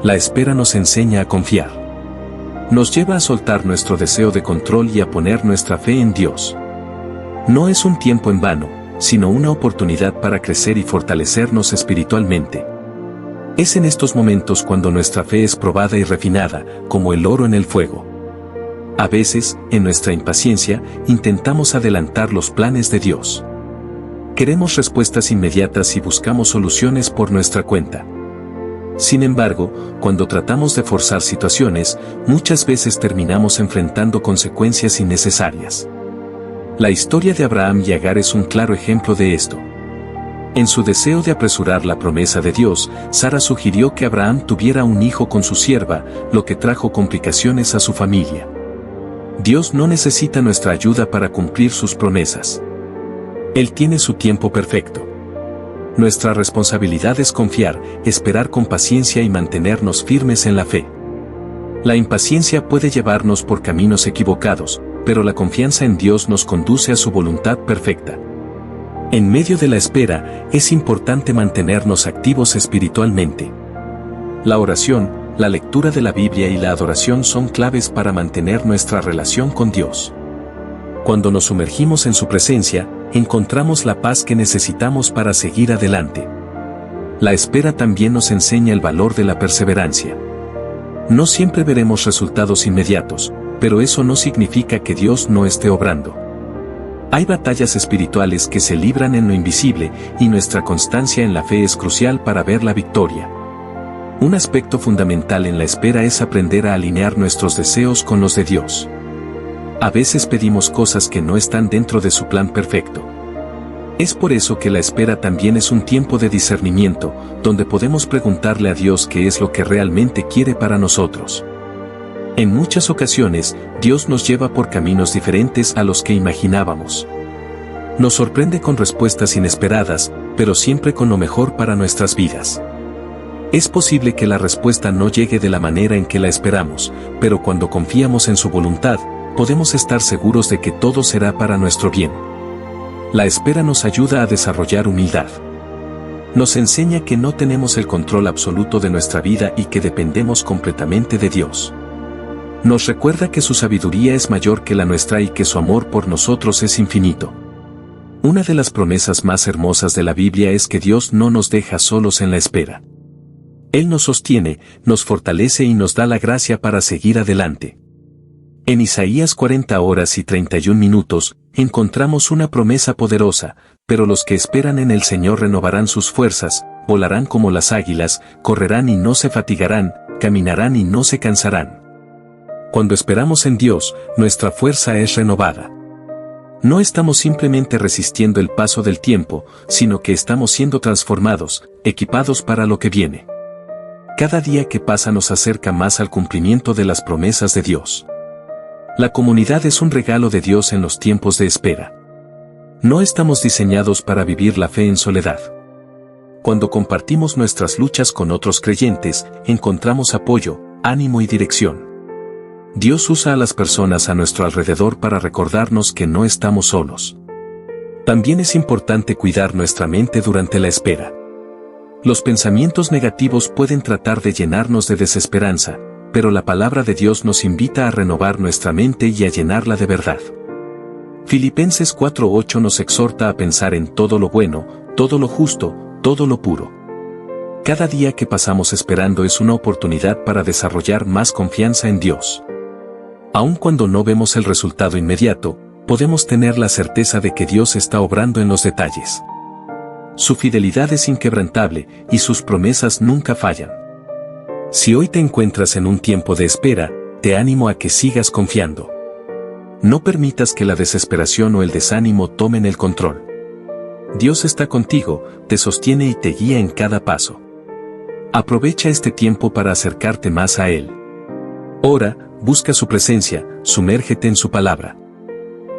La espera nos enseña a confiar. Nos lleva a soltar nuestro deseo de control y a poner nuestra fe en Dios. No es un tiempo en vano, sino una oportunidad para crecer y fortalecernos espiritualmente. Es en estos momentos cuando nuestra fe es probada y refinada, como el oro en el fuego. A veces, en nuestra impaciencia, intentamos adelantar los planes de Dios. Queremos respuestas inmediatas y buscamos soluciones por nuestra cuenta. Sin embargo, cuando tratamos de forzar situaciones, muchas veces terminamos enfrentando consecuencias innecesarias. La historia de Abraham y Agar es un claro ejemplo de esto. En su deseo de apresurar la promesa de Dios, Sara sugirió que Abraham tuviera un hijo con su sierva, lo que trajo complicaciones a su familia. Dios no necesita nuestra ayuda para cumplir sus promesas. Él tiene su tiempo perfecto. Nuestra responsabilidad es confiar, esperar con paciencia y mantenernos firmes en la fe. La impaciencia puede llevarnos por caminos equivocados, pero la confianza en Dios nos conduce a su voluntad perfecta. En medio de la espera, es importante mantenernos activos espiritualmente. La oración, la lectura de la Biblia y la adoración son claves para mantener nuestra relación con Dios. Cuando nos sumergimos en su presencia, encontramos la paz que necesitamos para seguir adelante. La espera también nos enseña el valor de la perseverancia. No siempre veremos resultados inmediatos, pero eso no significa que Dios no esté obrando. Hay batallas espirituales que se libran en lo invisible, y nuestra constancia en la fe es crucial para ver la victoria. Un aspecto fundamental en la espera es aprender a alinear nuestros deseos con los de Dios. A veces pedimos cosas que no están dentro de su plan perfecto. Es por eso que la espera también es un tiempo de discernimiento, donde podemos preguntarle a Dios qué es lo que realmente quiere para nosotros. En muchas ocasiones, Dios nos lleva por caminos diferentes a los que imaginábamos. Nos sorprende con respuestas inesperadas, pero siempre con lo mejor para nuestras vidas. Es posible que la respuesta no llegue de la manera en que la esperamos, pero cuando confiamos en su voluntad, podemos estar seguros de que todo será para nuestro bien. La espera nos ayuda a desarrollar humildad. Nos enseña que no tenemos el control absoluto de nuestra vida y que dependemos completamente de Dios. Nos recuerda que su sabiduría es mayor que la nuestra y que su amor por nosotros es infinito. Una de las promesas más hermosas de la Biblia es que Dios no nos deja solos en la espera. Él nos sostiene, nos fortalece y nos da la gracia para seguir adelante. En Isaías 40 horas y 31 minutos, encontramos una promesa poderosa, pero los que esperan en el Señor renovarán sus fuerzas, volarán como las águilas, correrán y no se fatigarán, caminarán y no se cansarán. Cuando esperamos en Dios, nuestra fuerza es renovada. No estamos simplemente resistiendo el paso del tiempo, sino que estamos siendo transformados, equipados para lo que viene. Cada día que pasa nos acerca más al cumplimiento de las promesas de Dios. La comunidad es un regalo de Dios en los tiempos de espera. No estamos diseñados para vivir la fe en soledad. Cuando compartimos nuestras luchas con otros creyentes, encontramos apoyo, ánimo y dirección. Dios usa a las personas a nuestro alrededor para recordarnos que no estamos solos. También es importante cuidar nuestra mente durante la espera. Los pensamientos negativos pueden tratar de llenarnos de desesperanza, pero la palabra de Dios nos invita a renovar nuestra mente y a llenarla de verdad. Filipenses 4:8 nos exhorta a pensar en todo lo bueno, todo lo justo, todo lo puro. Cada día que pasamos esperando es una oportunidad para desarrollar más confianza en Dios. Aun cuando no vemos el resultado inmediato, podemos tener la certeza de que Dios está obrando en los detalles. Su fidelidad es inquebrantable y sus promesas nunca fallan. Si hoy te encuentras en un tiempo de espera, te animo a que sigas confiando. No permitas que la desesperación o el desánimo tomen el control. Dios está contigo, te sostiene y te guía en cada paso. Aprovecha este tiempo para acercarte más a Él. Ora, busca su presencia, sumérgete en su palabra.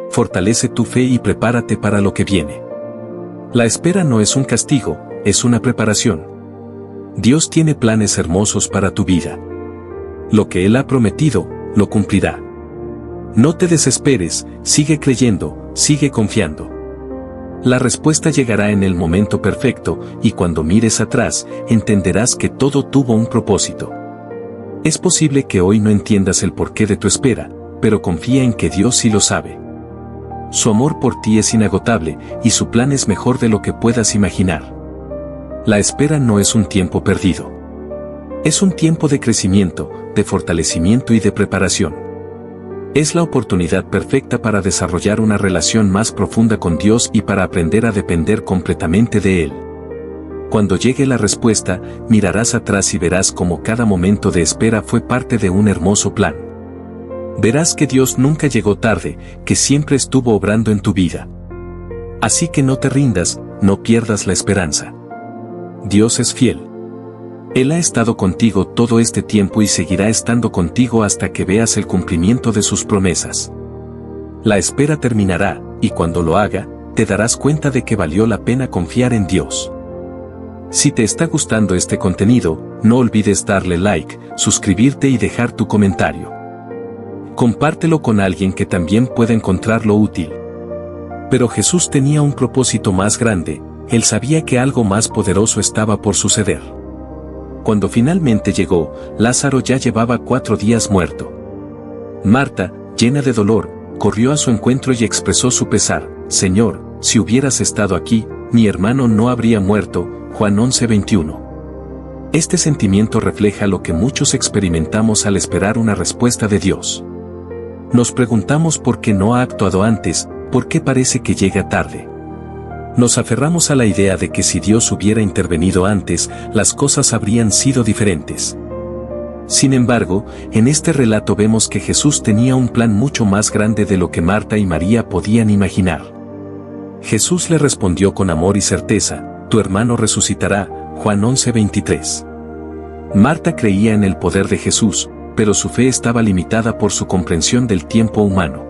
Fortalece tu fe y prepárate para lo que viene. La espera no es un castigo, es una preparación. Dios tiene planes hermosos para tu vida. Lo que Él ha prometido, lo cumplirá. No te desesperes, sigue creyendo, sigue confiando. La respuesta llegará en el momento perfecto, y cuando mires atrás, entenderás que todo tuvo un propósito. Es posible que hoy no entiendas el porqué de tu espera, pero confía en que Dios sí lo sabe. Su amor por ti es inagotable, y su plan es mejor de lo que puedas imaginar. La espera no es un tiempo perdido. Es un tiempo de crecimiento, de fortalecimiento y de preparación. Es la oportunidad perfecta para desarrollar una relación más profunda con Dios y para aprender a depender completamente de Él. Cuando llegue la respuesta, mirarás atrás y verás cómo cada momento de espera fue parte de un hermoso plan. Verás que Dios nunca llegó tarde, que siempre estuvo obrando en tu vida. Así que no te rindas, no pierdas la esperanza. Dios es fiel. Él ha estado contigo todo este tiempo y seguirá estando contigo hasta que veas el cumplimiento de sus promesas. La espera terminará, y cuando lo haga, te darás cuenta de que valió la pena confiar en Dios. Si te está gustando este contenido, no olvides darle like, suscribirte y dejar tu comentario. Compártelo con alguien que también pueda encontrarlo útil. Pero Jesús tenía un propósito más grande, Él sabía que algo más poderoso estaba por suceder. Cuando finalmente llegó, Lázaro ya llevaba 4 días muerto. Marta, llena de dolor, corrió a su encuentro y expresó su pesar: «Señor, si hubieras estado aquí, mi hermano no habría muerto». Juan 11:21. Este sentimiento refleja lo que muchos experimentamos al esperar una respuesta de Dios. Nos preguntamos por qué no ha actuado antes, por qué parece que llega tarde. Nos aferramos a la idea de que si Dios hubiera intervenido antes, las cosas habrían sido diferentes. Sin embargo, en este relato vemos que Jesús tenía un plan mucho más grande de lo que Marta y María podían imaginar. Jesús le respondió con amor y certeza: «Tu hermano resucitará». Juan 11:23. Marta creía en el poder de Jesús, pero su fe estaba limitada por su comprensión del tiempo humano.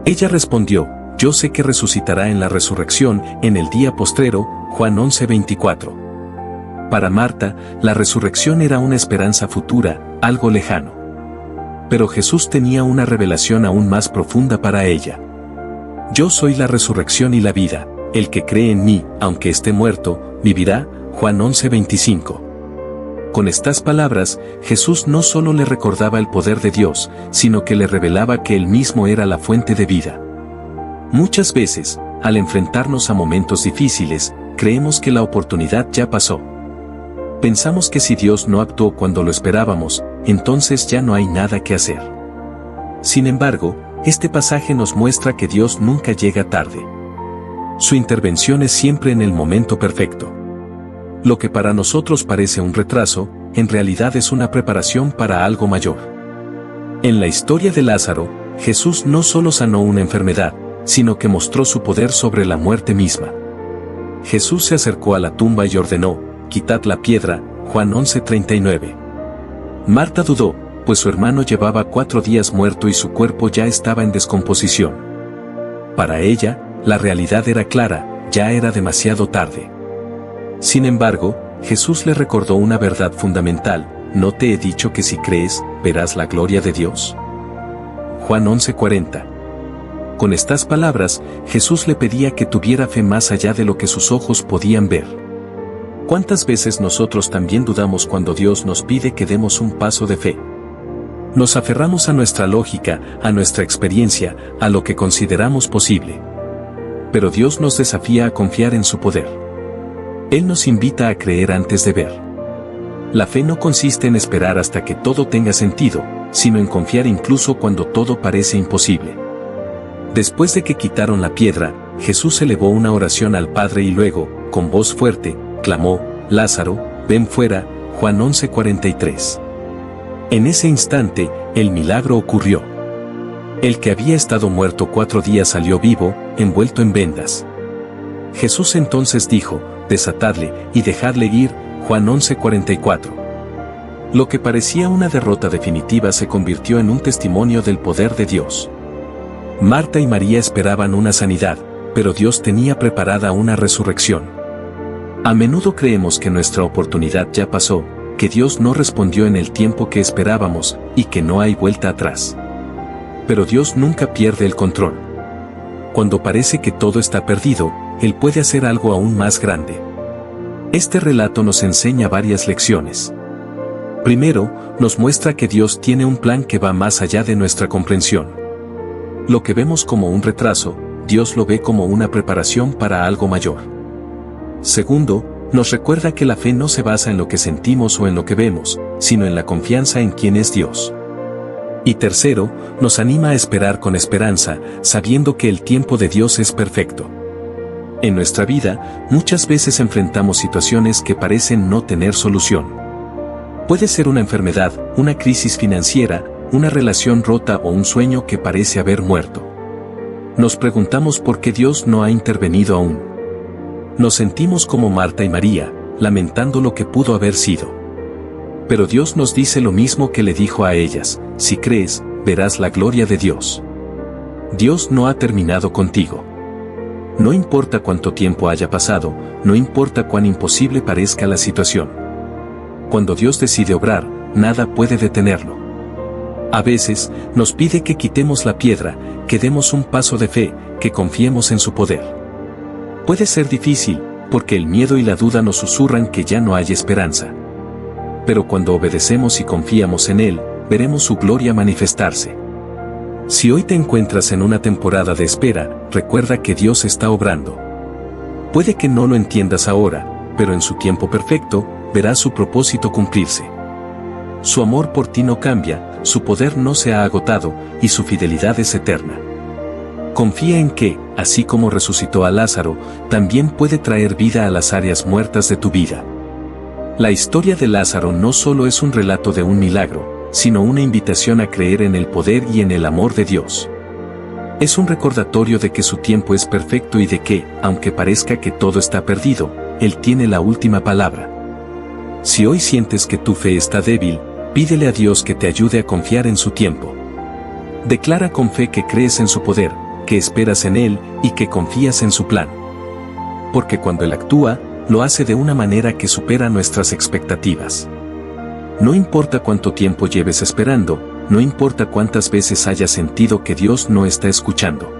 Ella respondió: «Yo sé que resucitará en la resurrección, en el día postrero». Juan 11:24. Para Marta, la resurrección era una esperanza futura, algo lejano. Pero Jesús tenía una revelación aún más profunda para ella. «Yo soy la resurrección y la vida. El que cree en mí, aunque esté muerto, vivirá». Juan 11:25. Con estas palabras, Jesús no solo le recordaba el poder de Dios, sino que le revelaba que Él mismo era la fuente de vida. Muchas veces, al enfrentarnos a momentos difíciles, creemos que la oportunidad ya pasó. Pensamos que si Dios no actuó cuando lo esperábamos, entonces ya no hay nada que hacer. Sin embargo, este pasaje nos muestra que Dios nunca llega tarde. Su intervención es siempre en el momento perfecto. Lo que para nosotros parece un retraso, en realidad es una preparación para algo mayor. En la historia de Lázaro, Jesús no solo sanó una enfermedad, sino que mostró su poder sobre la muerte misma. Jesús se acercó a la tumba y ordenó: «Quitad la piedra». Juan 11:39. Marta dudó, pues su hermano llevaba 4 días muerto y su cuerpo ya estaba en descomposición. Para ella, la realidad era clara: ya era demasiado tarde. Sin embargo, Jesús le recordó una verdad fundamental: «¿No te he dicho que si crees, verás la gloria de Dios?». Juan 11:40. Con estas palabras, Jesús le pedía que tuviera fe más allá de lo que sus ojos podían ver. ¿Cuántas veces nosotros también dudamos cuando Dios nos pide que demos un paso de fe? Nos aferramos a nuestra lógica, a nuestra experiencia, a lo que consideramos posible. Pero Dios nos desafía a confiar en su poder. Él nos invita a creer antes de ver. La fe no consiste en esperar hasta que todo tenga sentido, sino en confiar incluso cuando todo parece imposible. Después de que quitaron la piedra, Jesús elevó una oración al Padre y luego, con voz fuerte, clamó: Lázaro, ven fuera. Juan 11:43. En ese instante, el milagro ocurrió. El que había estado muerto 4 días salió vivo, envuelto en vendas. Jesús entonces dijo: desatadle y dejadle ir. Juan 11:44. Lo que parecía una derrota definitiva se convirtió en un testimonio del poder de Dios. Marta y María esperaban una sanidad, pero Dios tenía preparada una resurrección. A menudo creemos que nuestra oportunidad ya pasó, que Dios no respondió en el tiempo que esperábamos, y que no hay vuelta atrás. Pero Dios nunca pierde el control. Cuando parece que todo está perdido, Él puede hacer algo aún más grande. Este relato nos enseña varias lecciones. Primero, nos muestra que Dios tiene un plan que va más allá de nuestra comprensión. Lo que vemos como un retraso, Dios lo ve como una preparación para algo mayor. Segundo, nos recuerda que la fe no se basa en lo que sentimos o en lo que vemos, sino en la confianza en quién es Dios. Y tercero, nos anima a esperar con esperanza, sabiendo que el tiempo de Dios es perfecto. En nuestra vida, muchas veces enfrentamos situaciones que parecen no tener solución. Puede ser una enfermedad, una crisis financiera, una relación rota o un sueño que parece haber muerto. Nos preguntamos por qué Dios no ha intervenido aún. Nos sentimos como Marta y María, lamentando lo que pudo haber sido. Pero Dios nos dice lo mismo que le dijo a ellas: si crees, verás la gloria de Dios. Dios no ha terminado contigo. No importa cuánto tiempo haya pasado, no importa cuán imposible parezca la situación. Cuando Dios decide obrar, nada puede detenerlo. A veces, nos pide que quitemos la piedra, que demos un paso de fe, que confiemos en su poder. Puede ser difícil, porque el miedo y la duda nos susurran que ya no hay esperanza. Pero cuando obedecemos y confiamos en Él, veremos su gloria manifestarse. Si hoy te encuentras en una temporada de espera, recuerda que Dios está obrando. Puede que no lo entiendas ahora, pero en su tiempo perfecto, verás su propósito cumplirse. Su amor por ti no cambia, su poder no se ha agotado, y su fidelidad es eterna. Confía en que, así como resucitó a Lázaro, también puede traer vida a las áreas muertas de tu vida. La historia de Lázaro no solo es un relato de un milagro, sino una invitación a creer en el poder y en el amor de Dios. Es un recordatorio de que su tiempo es perfecto y de que, aunque parezca que todo está perdido, Él tiene la última palabra. Si hoy sientes que tu fe está débil, pídele a Dios que te ayude a confiar en su tiempo. Declara con fe que crees en su poder, que esperas en Él y que confías en su plan. Porque cuando Él actúa, lo hace de una manera que supera nuestras expectativas. No importa cuánto tiempo lleves esperando, no importa cuántas veces hayas sentido que Dios no está escuchando.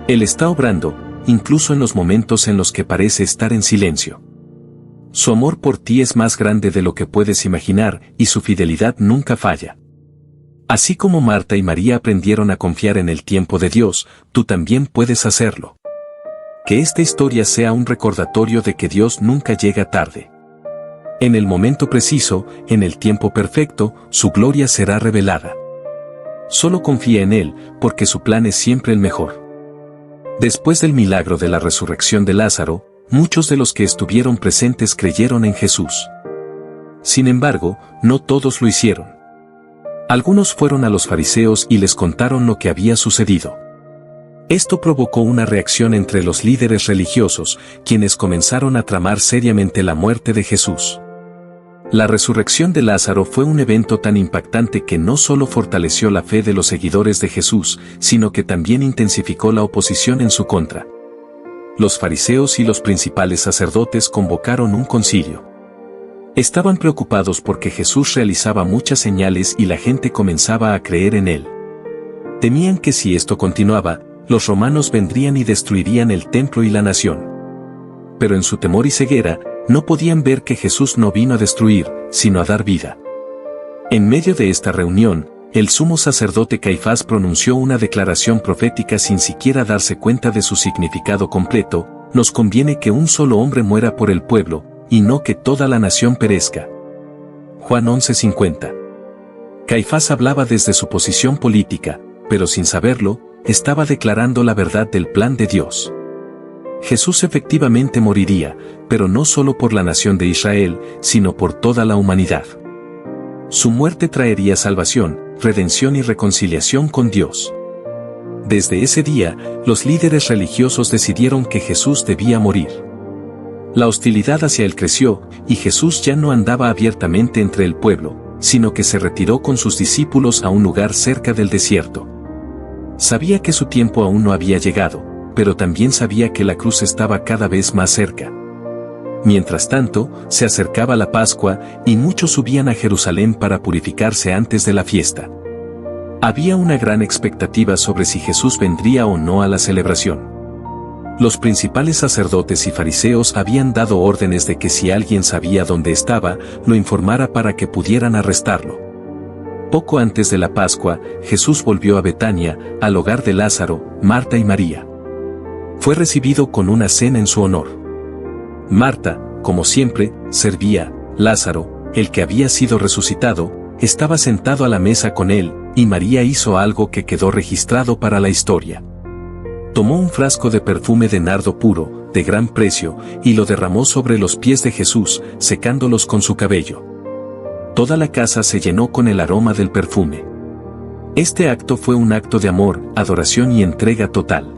Él está obrando, incluso en los momentos en los que parece estar en silencio. Su amor por ti es más grande de lo que puedes imaginar y su fidelidad nunca falla. Así como Marta y María aprendieron a confiar en el tiempo de Dios, tú también puedes hacerlo. Que esta historia sea un recordatorio de que Dios nunca llega tarde. En el momento preciso, en el tiempo perfecto, su gloria será revelada. Solo confía en Él, porque su plan es siempre el mejor. Después del milagro de la resurrección de Lázaro, muchos de los que estuvieron presentes creyeron en Jesús. Sin embargo, no todos lo hicieron. Algunos fueron a los fariseos y les contaron lo que había sucedido. Esto provocó una reacción entre los líderes religiosos, quienes comenzaron a tramar seriamente la muerte de Jesús. La resurrección de Lázaro fue un evento tan impactante que no solo fortaleció la fe de los seguidores de Jesús, sino que también intensificó la oposición en su contra. Los fariseos y los principales sacerdotes convocaron un concilio. Estaban preocupados porque Jesús realizaba muchas señales y la gente comenzaba a creer en Él. Temían que si esto continuaba, los romanos vendrían y destruirían el templo y la nación. Pero en su temor y ceguera, no podían ver que Jesús no vino a destruir, sino a dar vida. En medio de esta reunión, el sumo sacerdote Caifás pronunció una declaración profética sin siquiera darse cuenta de su significado completo: nos conviene que un solo hombre muera por el pueblo, y no que toda la nación perezca. Juan 11:50. Caifás hablaba desde su posición política, pero sin saberlo, estaba declarando la verdad del plan de Dios. Jesús efectivamente moriría, pero no solo por la nación de Israel, sino por toda la humanidad. Su muerte traería salvación, redención y reconciliación con Dios. Desde ese día, los líderes religiosos decidieron que Jesús debía morir. La hostilidad hacia él creció, y Jesús ya no andaba abiertamente entre el pueblo, sino que se retiró con sus discípulos a un lugar cerca del desierto. Sabía que su tiempo aún no había llegado, pero también sabía que la cruz estaba cada vez más cerca. Mientras tanto, se acercaba la Pascua, y muchos subían a Jerusalén para purificarse antes de la fiesta. Había una gran expectativa sobre si Jesús vendría o no a la celebración. Los principales sacerdotes y fariseos habían dado órdenes de que si alguien sabía dónde estaba, lo informara para que pudieran arrestarlo. Poco antes de la Pascua, Jesús volvió a Betania, al hogar de Lázaro, Marta y María. Fue recibido con una cena en su honor. Marta, como siempre, servía. Lázaro, el que había sido resucitado, estaba sentado a la mesa con él, y María hizo algo que quedó registrado para la historia. Tomó un frasco de perfume de nardo puro, de gran precio, y lo derramó sobre los pies de Jesús, secándolos con su cabello. Toda la casa se llenó con el aroma del perfume. Este acto fue un acto de amor, adoración y entrega total.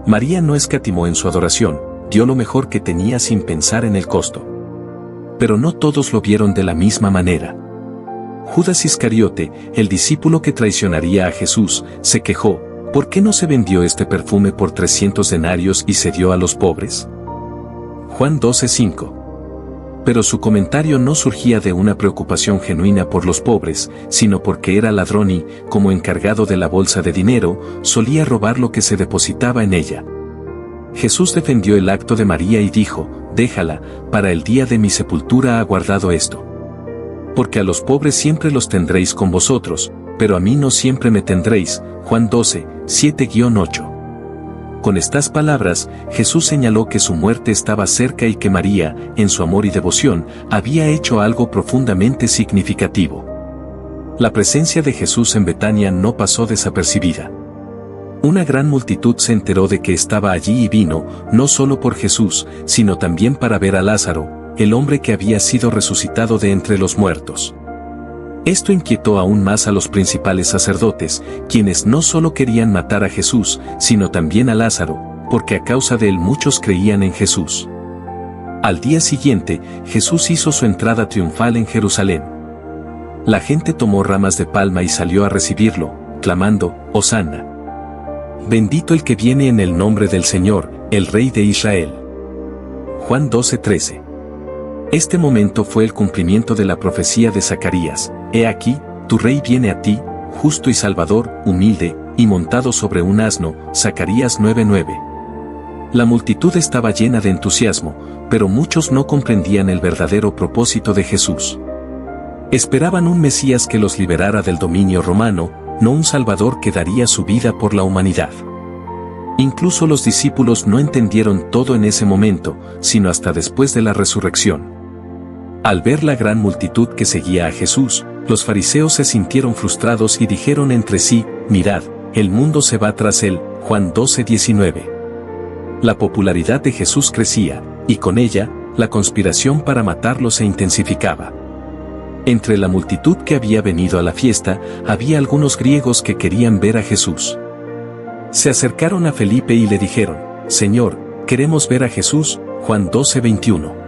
María no escatimó en su adoración, dio lo mejor que tenía sin pensar en el costo. Pero no todos lo vieron de la misma manera. Judas Iscariote, el discípulo que traicionaría a Jesús, se quejó: ¿por qué no se vendió este perfume por 300 denarios y se dio a los pobres? Juan 12:5. Pero su comentario no surgía de una preocupación genuina por los pobres, sino porque era ladrón y, como encargado de la bolsa de dinero, solía robar lo que se depositaba en ella. Jesús defendió el acto de María y dijo: déjala, para el día de mi sepultura ha guardado esto. Porque a los pobres siempre los tendréis con vosotros, pero a mí no siempre me tendréis. Juan 12:7-8. Con estas palabras, Jesús señaló que su muerte estaba cerca y que María, en su amor y devoción, había hecho algo profundamente significativo. La presencia de Jesús en Betania no pasó desapercibida. Una gran multitud se enteró de que estaba allí y vino, no solo por Jesús, sino también para ver a Lázaro, el hombre que había sido resucitado de entre los muertos. Esto inquietó aún más a los principales sacerdotes, quienes no solo querían matar a Jesús, sino también a Lázaro, porque a causa de él muchos creían en Jesús. Al día siguiente, Jesús hizo su entrada triunfal en Jerusalén. La gente tomó ramas de palma y salió a recibirlo, clamando: «Hosanna! Bendito el que viene en el nombre del Señor, el Rey de Israel». Juan 12:13. Este momento fue el cumplimiento de la profecía de Zacarías: «He aquí, tu rey viene a ti, justo y salvador, humilde, y montado sobre un asno». Zacarías 9:9. La multitud estaba llena de entusiasmo, pero muchos no comprendían el verdadero propósito de Jesús. Esperaban un Mesías que los liberara del dominio romano, no un Salvador que daría su vida por la humanidad. Incluso los discípulos no entendieron todo en ese momento, sino hasta después de la resurrección. Al ver la gran multitud que seguía a Jesús, los fariseos se sintieron frustrados y dijeron entre sí: «Mirad, el mundo se va tras él». Juan 12:19. La popularidad de Jesús crecía, y con ella, la conspiración para matarlo se intensificaba. Entre la multitud que había venido a la fiesta, había algunos griegos que querían ver a Jesús. Se acercaron a Felipe y le dijeron: «Señor, queremos ver a Jesús». Juan 12:21.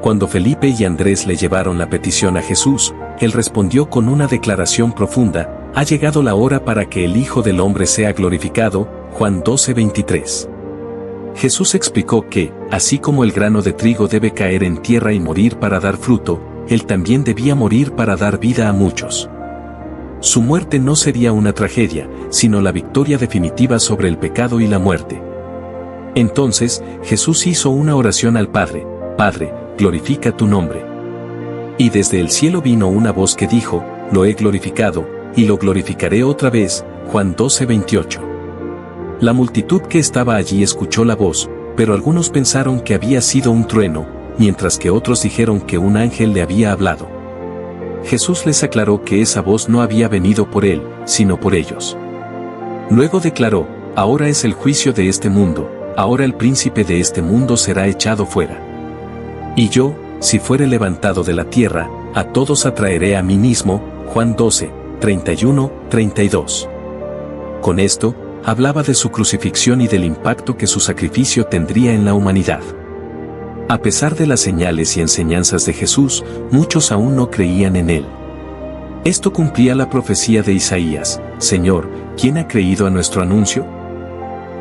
Cuando Felipe y Andrés le llevaron la petición a Jesús, él respondió con una declaración profunda: «Ha llegado la hora para que el Hijo del Hombre sea glorificado». Juan 12:23. Jesús explicó que, así como el grano de trigo debe caer en tierra y morir para dar fruto, él también debía morir para dar vida a muchos. Su muerte no sería una tragedia, sino la victoria definitiva sobre el pecado y la muerte. Entonces, Jesús hizo una oración al Padre: Padre, glorifica tu nombre. Y desde el cielo vino una voz que dijo: Lo he glorificado, y lo glorificaré otra vez. Juan 12:28. La multitud que estaba allí escuchó la voz, pero algunos pensaron que había sido un trueno, mientras que otros dijeron que un ángel le había hablado. Jesús les aclaró que esa voz no había venido por él, sino por ellos. Luego declaró: Ahora es el juicio de este mundo, ahora el príncipe de este mundo será echado fuera. Y yo, si fuere levantado de la tierra, a todos atraeré a mí mismo. Juan 12:31-32. Con esto, hablaba de su crucifixión y del impacto que su sacrificio tendría en la humanidad. A pesar de las señales y enseñanzas de Jesús, muchos aún no creían en él. Esto cumplía la profecía de Isaías: Señor, ¿quién ha creído a nuestro anuncio?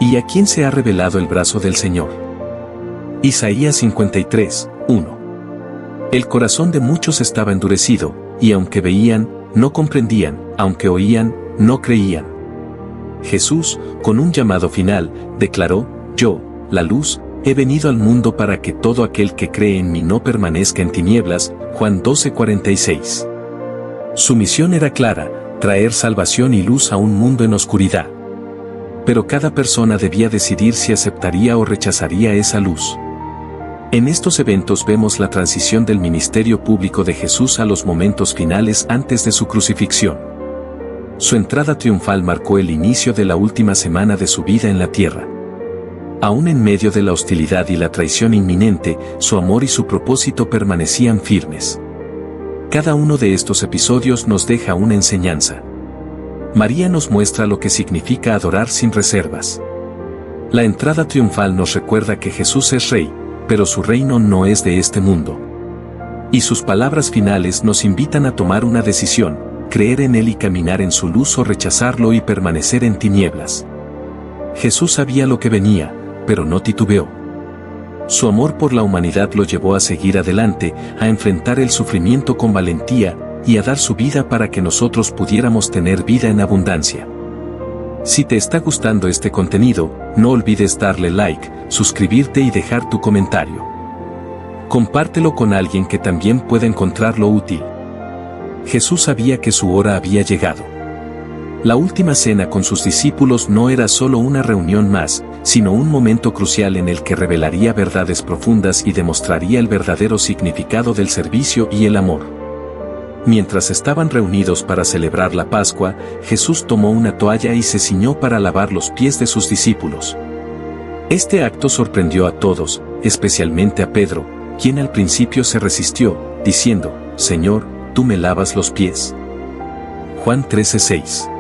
¿Y a quién se ha revelado el brazo del Señor? Isaías 53:1. El corazón de muchos estaba endurecido, y aunque veían, no comprendían, aunque oían, no creían. Jesús, con un llamado final, declaró: Yo, la luz, he venido al mundo para que todo aquel que cree en mí no permanezca en tinieblas. Juan 12:46. Su misión era clara: traer salvación y luz a un mundo en oscuridad. Pero cada persona debía decidir si aceptaría o rechazaría esa luz. En estos eventos vemos la transición del ministerio público de Jesús a los momentos finales antes de su crucifixión. Su entrada triunfal marcó el inicio de la última semana de su vida en la tierra. Aún en medio de la hostilidad y la traición inminente, su amor y su propósito permanecían firmes. Cada uno de estos episodios nos deja una enseñanza. María nos muestra lo que significa adorar sin reservas. La entrada triunfal nos recuerda que Jesús es Rey, pero su reino no es de este mundo. Y sus palabras finales nos invitan a tomar una decisión: creer en Él y caminar en su luz, o rechazarlo y permanecer en tinieblas. Jesús sabía lo que venía, pero no titubeó. Su amor por la humanidad lo llevó a seguir adelante, a enfrentar el sufrimiento con valentía, y a dar su vida para que nosotros pudiéramos tener vida en abundancia. Si te está gustando este contenido, no olvides darle like, suscribirte y dejar tu comentario. Compártelo con alguien que también pueda encontrarlo útil. Jesús sabía que su hora había llegado. La última cena con sus discípulos no era solo una reunión más, sino un momento crucial en el que revelaría verdades profundas y demostraría el verdadero significado del servicio y el amor. Mientras estaban reunidos para celebrar la Pascua, Jesús tomó una toalla y se ciñó para lavar los pies de sus discípulos. Este acto sorprendió a todos, especialmente a Pedro, quien al principio se resistió, diciendo: Señor, ¿tú me lavas los pies? Juan 13:6.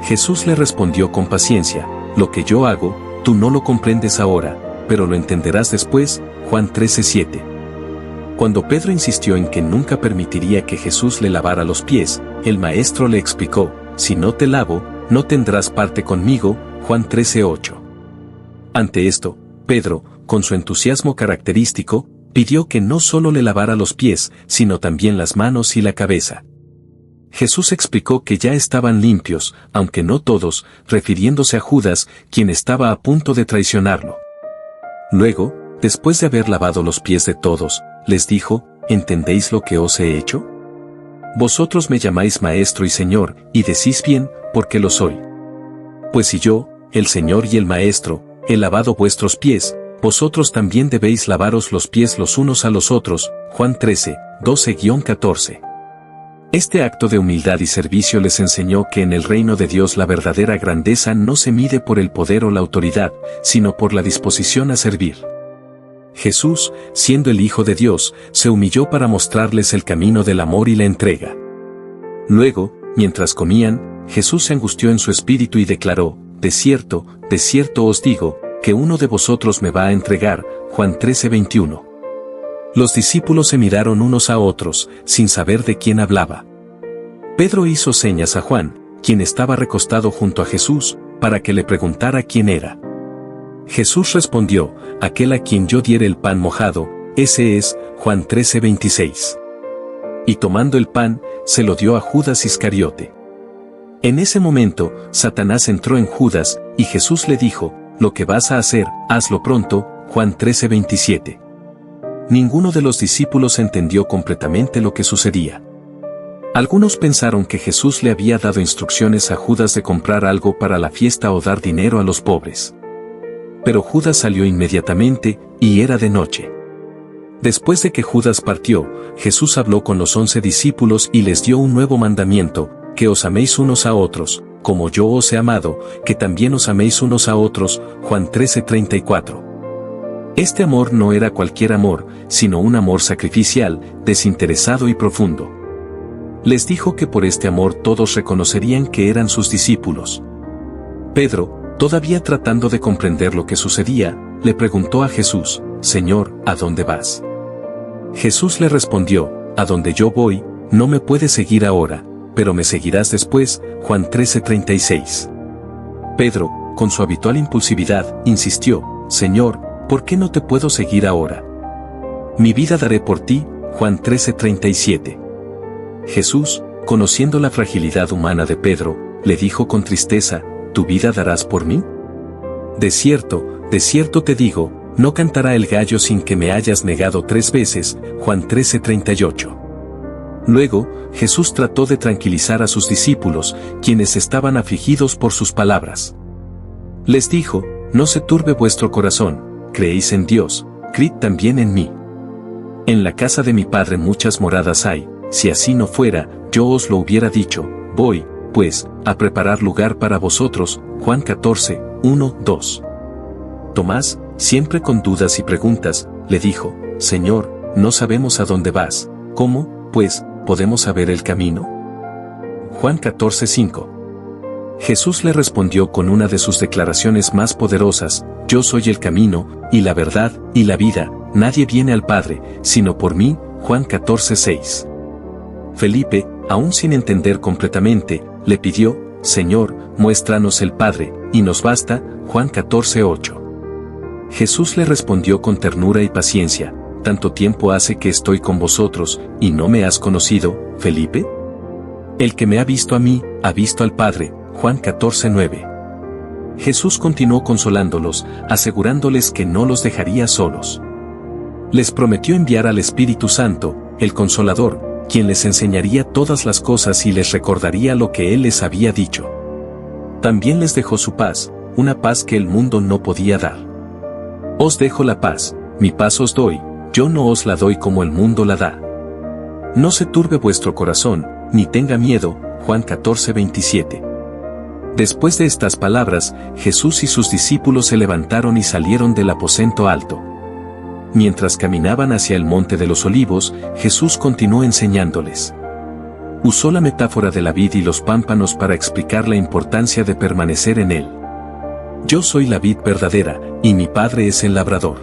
Jesús le respondió con paciencia: Lo que yo hago, tú no lo comprendes ahora, pero lo entenderás después. Juan 13:7. Cuando Pedro insistió en que nunca permitiría que Jesús le lavara los pies, el maestro le explicó: Si no te lavo, no tendrás parte conmigo. Juan 13:8. Ante esto, Pedro, con su entusiasmo característico, pidió que no solo le lavara los pies, sino también las manos y la cabeza. Jesús explicó que ya estaban limpios, aunque no todos, refiriéndose a Judas, quien estaba a punto de traicionarlo. Luego, después de haber lavado los pies de todos, les dijo: ¿Entendéis lo que os he hecho? Vosotros me llamáis Maestro y Señor, y decís bien, porque lo soy. Pues si yo, el Señor y el Maestro, he lavado vuestros pies, vosotros también debéis lavaros los pies los unos a los otros. Juan 13:12-14. Este acto de humildad y servicio les enseñó que en el reino de Dios la verdadera grandeza no se mide por el poder o la autoridad, sino por la disposición a servir. Jesús, siendo el Hijo de Dios, se humilló para mostrarles el camino del amor y la entrega. Luego, mientras comían, Jesús se angustió en su espíritu y declaró: de cierto os digo, que uno de vosotros me va a entregar. Juan 13:21. Los discípulos se miraron unos a otros, sin saber de quién hablaba. Pedro hizo señas a Juan, quien estaba recostado junto a Jesús, para que le preguntara quién era. Jesús respondió: aquel a quien yo diere el pan mojado, ese es. Juan 13:26. Y tomando el pan, se lo dio a Judas Iscariote. En ese momento, Satanás entró en Judas, y Jesús le dijo, lo que vas a hacer, hazlo pronto, Juan 13:27. Ninguno de los discípulos entendió completamente lo que sucedía. Algunos pensaron que Jesús le había dado instrucciones a Judas de comprar algo para la fiesta o dar dinero a los pobres. Pero Judas salió inmediatamente, y era de noche. Después de que Judas partió, Jesús habló con los 11 discípulos y les dio un nuevo mandamiento, que os améis unos a otros, como yo os he amado, que también os améis unos a otros, Juan 13:34. Este amor no era cualquier amor, sino un amor sacrificial, desinteresado y profundo. Les dijo que por este amor todos reconocerían que eran sus discípulos. Pedro, todavía tratando de comprender lo que sucedía, le preguntó a Jesús, Señor, ¿a dónde vas? Jesús le respondió, a donde yo voy, no me puedes seguir ahora, pero me seguirás después, Juan 13:36. Pedro, con su habitual impulsividad, insistió, Señor, ¿por qué no te puedo seguir ahora? Mi vida daré por ti, Juan 13:37. Jesús, conociendo la fragilidad humana de Pedro, le dijo con tristeza, ¿tu vida darás por mí? De cierto te digo, no cantará el gallo sin que me hayas negado 3 veces, Juan 13:38. Luego, Jesús trató de tranquilizar a sus discípulos, quienes estaban afligidos por sus palabras. Les dijo, no se turbe vuestro corazón, creéis en Dios, creed también en mí. En la casa de mi Padre muchas moradas hay, si así no fuera, yo os lo hubiera dicho, voy, pues, a preparar lugar para vosotros, Juan 14:1-2. Tomás, siempre con dudas y preguntas, le dijo, Señor, no sabemos a dónde vas, ¿cómo, pues, podemos saber el camino? Juan 14:5. Jesús le respondió con una de sus declaraciones más poderosas, yo soy el camino, y la verdad, y la vida, nadie viene al Padre, sino por mí, Juan 14:6. Felipe, aún sin entender completamente, le pidió, Señor, muéstranos el Padre, y nos basta, Juan 14:8. Jesús le respondió con ternura y paciencia, ¿tanto tiempo hace que estoy con vosotros, y no me has conocido, Felipe? El que me ha visto a mí, ha visto al Padre, Juan 14:9. Jesús continuó consolándolos, asegurándoles que no los dejaría solos. Les prometió enviar al Espíritu Santo, el Consolador, quien les enseñaría todas las cosas y les recordaría lo que Él les había dicho. También les dejó su paz, una paz que el mundo no podía dar. Os dejo la paz, mi paz os doy, yo no os la doy como el mundo la da. No se turbe vuestro corazón, ni tenga miedo, Juan 14:27. Después de estas palabras, Jesús y sus discípulos se levantaron y salieron del aposento alto. Mientras caminaban hacia el monte de los olivos, Jesús continuó enseñándoles. Usó la metáfora de la vid y los pámpanos para explicar la importancia de permanecer en él. Yo soy la vid verdadera, y mi Padre es el labrador.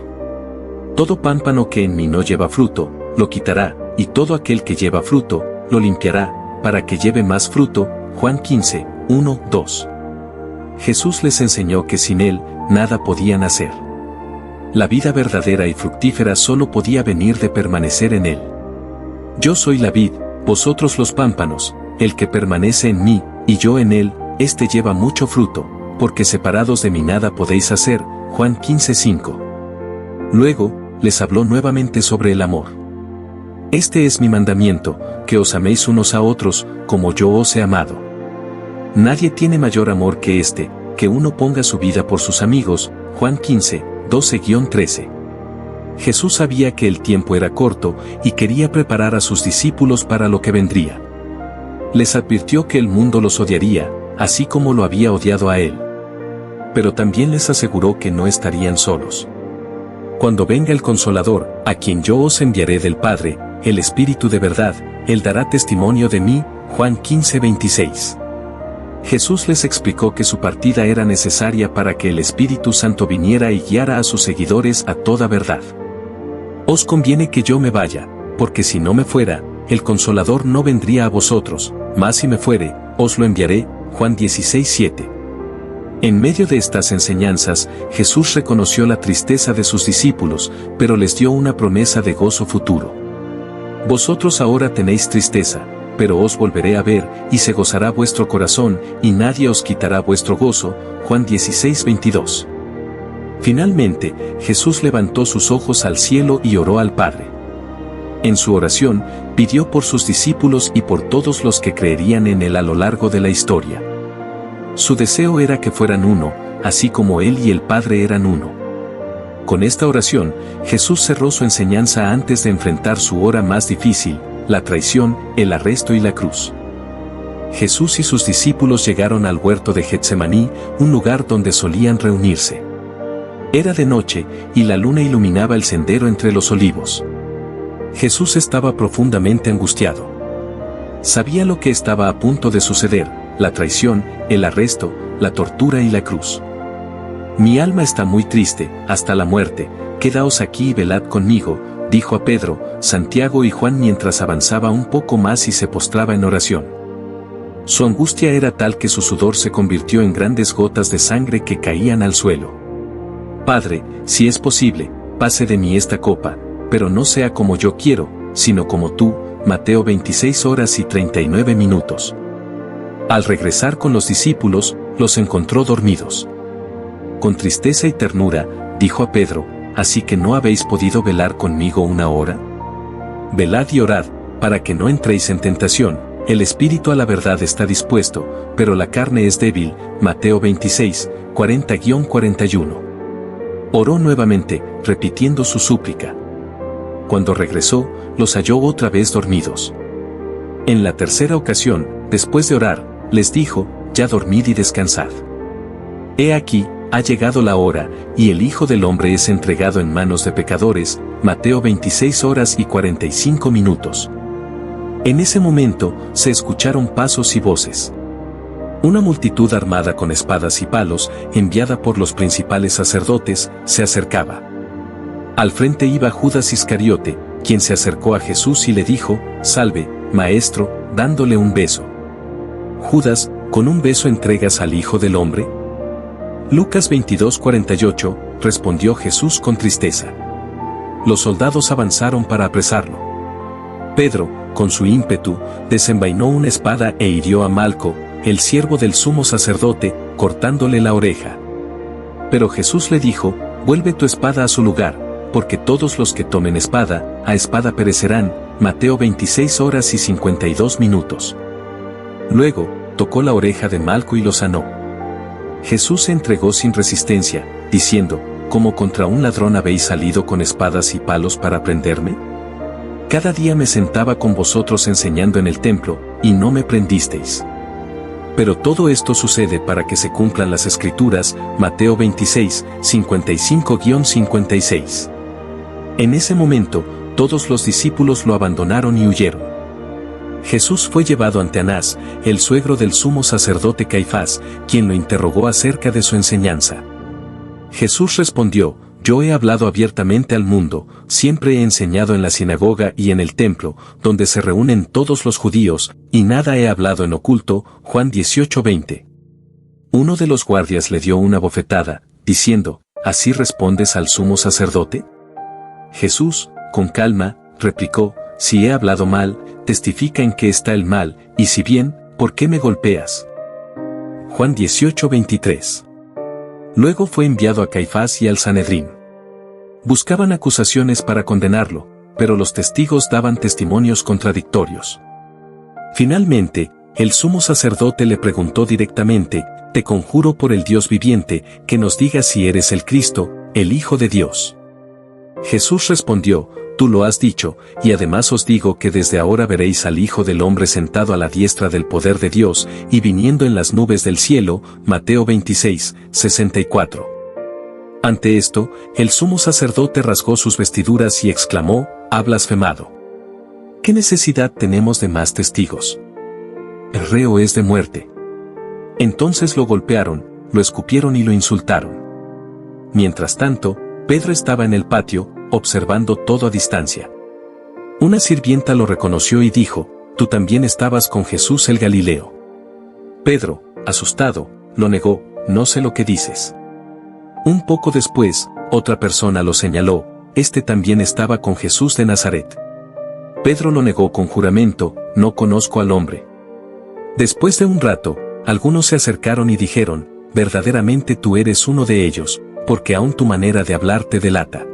Todo pámpano que en mí no lleva fruto, lo quitará, y todo aquel que lleva fruto, lo limpiará, para que lleve más fruto, Juan 15:1-2. Jesús les enseñó que sin él, nada podían hacer. La vida verdadera y fructífera solo podía venir de permanecer en él. Yo soy la vid, vosotros los pámpanos, el que permanece en mí, y yo en él, éste lleva mucho fruto, porque separados de mí nada podéis hacer, Juan 15:5. Luego, les habló nuevamente sobre el amor. Este es mi mandamiento, que os améis unos a otros, como yo os he amado. Nadie tiene mayor amor que este, que uno ponga su vida por sus amigos, Juan 15:12-13. Jesús sabía que el tiempo era corto y quería preparar a sus discípulos para lo que vendría. Les advirtió que el mundo los odiaría, así como lo había odiado a él. Pero también les aseguró que no estarían solos. Cuando venga el Consolador, a quien yo os enviaré del Padre, el Espíritu de verdad, él dará testimonio de mí, Juan 15:26. Jesús les explicó que su partida era necesaria para que el Espíritu Santo viniera y guiara a sus seguidores a toda verdad. Os conviene que yo me vaya, porque si no me fuera, el Consolador no vendría a vosotros, mas si me fuere, os lo enviaré, Juan 16:7. En medio de estas enseñanzas, Jesús reconoció la tristeza de sus discípulos, pero les dio una promesa de gozo futuro. Vosotros ahora tenéis tristeza, pero os volveré a ver, y se gozará vuestro corazón, y nadie os quitará vuestro gozo. Juan 16:22. Finalmente, Jesús levantó sus ojos al cielo y oró al Padre. En su oración, pidió por sus discípulos y por todos los que creerían en él a lo largo de la historia. Su deseo era que fueran uno, así como él y el Padre eran uno. Con esta oración, Jesús cerró su enseñanza antes de enfrentar su hora más difícil, la traición, el arresto y la cruz. Jesús y sus discípulos llegaron al huerto de Getsemaní, un lugar donde solían reunirse. Era de noche, y la luna iluminaba el sendero entre los olivos. Jesús estaba profundamente angustiado. Sabía lo que estaba a punto de suceder: la traición, el arresto, la tortura y la cruz. Mi alma está muy triste, hasta la muerte, quedaos aquí y velad conmigo, dijo a Pedro, Santiago y Juan mientras avanzaba un poco más y se postraba en oración. Su angustia era tal que su sudor se convirtió en grandes gotas de sangre que caían al suelo. Padre, si es posible, pase de mí esta copa, pero no sea como yo quiero, sino como tú. Mateo 26:39. Al regresar con los discípulos, los encontró dormidos. Con tristeza y ternura, dijo a Pedro, ¿así que no habéis podido velar conmigo una hora? Velad y orad, para que no entréis en tentación. El espíritu a la verdad está dispuesto, pero la carne es débil. Mateo 26:40-41. Oró nuevamente, repitiendo su súplica. Cuando regresó, los halló otra vez dormidos. En la tercera ocasión, después de orar, les dijo, ya dormid y descansad. He aquí, ha llegado la hora, y el Hijo del Hombre es entregado en manos de pecadores. Mateo 26:45. En ese momento, se escucharon pasos y voces. Una multitud armada con espadas y palos, enviada por los principales sacerdotes, se acercaba. Al frente iba Judas Iscariote, quien se acercó a Jesús y le dijo, «Salve, Maestro», dándole un beso. Judas, ¿con un beso entregas al Hijo del Hombre? Lucas 22:48, respondió Jesús con tristeza. Los soldados avanzaron para apresarlo. Pedro, con su ímpetu, desenvainó una espada e hirió a Malco, el siervo del sumo sacerdote, cortándole la oreja. Pero Jesús le dijo, «Vuelve tu espada a su lugar, porque todos los que tomen espada, a espada perecerán». Mateo 26:52. Luego, tocó la oreja de Malco y lo sanó. Jesús se entregó sin resistencia, diciendo, ¿cómo contra un ladrón habéis salido con espadas y palos para prenderme? Cada día me sentaba con vosotros enseñando en el templo, y no me prendisteis. Pero todo esto sucede para que se cumplan las Escrituras. Mateo 26:55-56. En ese momento, todos los discípulos lo abandonaron y huyeron. Jesús fue llevado ante Anás, el suegro del sumo sacerdote Caifás, quien lo interrogó acerca de su enseñanza. Jesús respondió, «Yo he hablado abiertamente al mundo, siempre he enseñado en la sinagoga y en el templo, donde se reúnen todos los judíos, y nada he hablado en oculto». Juan 18:20. Uno de los guardias le dio una bofetada, diciendo, «¿Así respondes al sumo sacerdote?». Jesús, con calma, replicó, «Si he hablado mal, testifica en qué está el mal, y si bien, ¿por qué me golpeas?». Juan 18:23. Luego fue enviado a Caifás y al Sanedrín. Buscaban acusaciones para condenarlo, pero los testigos daban testimonios contradictorios. Finalmente, el sumo sacerdote le preguntó directamente, «Te conjuro por el Dios viviente, que nos digas si eres el Cristo, el Hijo de Dios». Jesús respondió, «Tú lo has dicho, y además os digo que desde ahora veréis al Hijo del Hombre sentado a la diestra del poder de Dios, y viniendo en las nubes del cielo». Mateo 26:64. Ante esto, el sumo sacerdote rasgó sus vestiduras y exclamó, «Ha blasfemado. ¿Qué necesidad tenemos de más testigos? El reo es de muerte». Entonces lo golpearon, lo escupieron y lo insultaron. Mientras tanto, Pedro estaba en el patio, observando todo a distancia. Una sirvienta lo reconoció y dijo, «Tú también estabas con Jesús el Galileo». Pedro, asustado, lo negó, «No sé lo que dices». Un poco después, otra persona lo señaló, «Este también estaba con Jesús de Nazaret». Pedro lo negó con juramento: no conozco al hombre. Después de un rato, algunos se acercaron y dijeron: verdaderamente tú eres uno de ellos, porque aún tu manera de hablar te delata.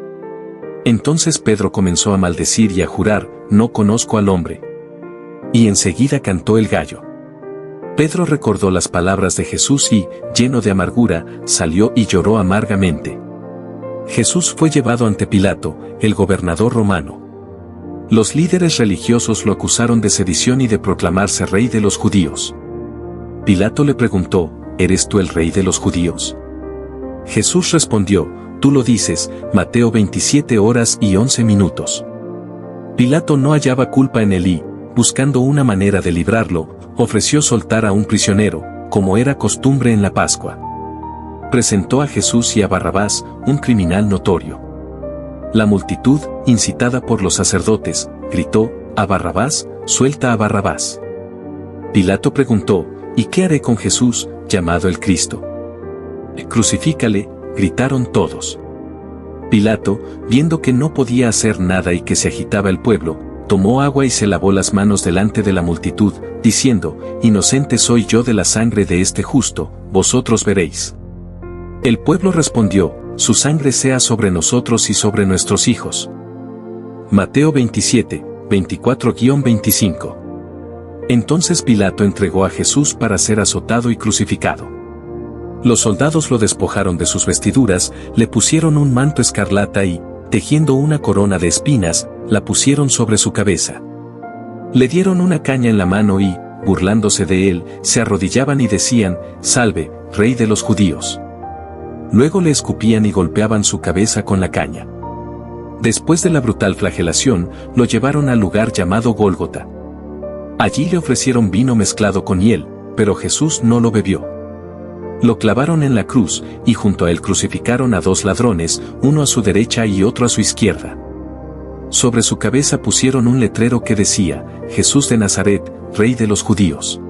Entonces Pedro comenzó a maldecir y a jurar: no conozco al hombre. Y enseguida cantó el gallo. Pedro recordó las palabras de Jesús y, lleno de amargura, salió y lloró amargamente. Jesús fue llevado ante Pilato, el gobernador romano. Los líderes religiosos lo acusaron de sedición y de proclamarse rey de los judíos. Pilato le preguntó: ¿eres tú el rey de los judíos? Jesús respondió: tú lo dices. Mateo 27:11. Pilato no hallaba culpa en él y, buscando una manera de librarlo, ofreció soltar a un prisionero, como era costumbre en la Pascua. Presentó a Jesús y a Barrabás, un criminal notorio. La multitud, incitada por los sacerdotes, gritó: a Barrabás, suelta a Barrabás. Pilato preguntó: ¿y qué haré con Jesús, llamado el Cristo? Crucifícale, gritaron todos. Pilato, viendo que no podía hacer nada y que se agitaba el pueblo, tomó agua y se lavó las manos delante de la multitud, diciendo: inocente soy yo de la sangre de este justo, vosotros veréis. El pueblo respondió: su sangre sea sobre nosotros y sobre nuestros hijos. Mateo 27:24-25. Entonces Pilato entregó a Jesús para ser azotado y crucificado. Los soldados lo despojaron de sus vestiduras, le pusieron un manto escarlata y, tejiendo una corona de espinas, la pusieron sobre su cabeza. Le dieron una caña en la mano y, burlándose de él, se arrodillaban y decían: salve, rey de los judíos. Luego le escupían y golpeaban su cabeza con la caña. Después de la brutal flagelación, lo llevaron al lugar llamado Gólgota. Allí le ofrecieron vino mezclado con hiel, pero Jesús no lo bebió. Lo clavaron en la cruz, y junto a él crucificaron a dos ladrones, uno a su derecha y otro a su izquierda. Sobre su cabeza pusieron un letrero que decía: Jesús de Nazaret, Rey de los Judíos.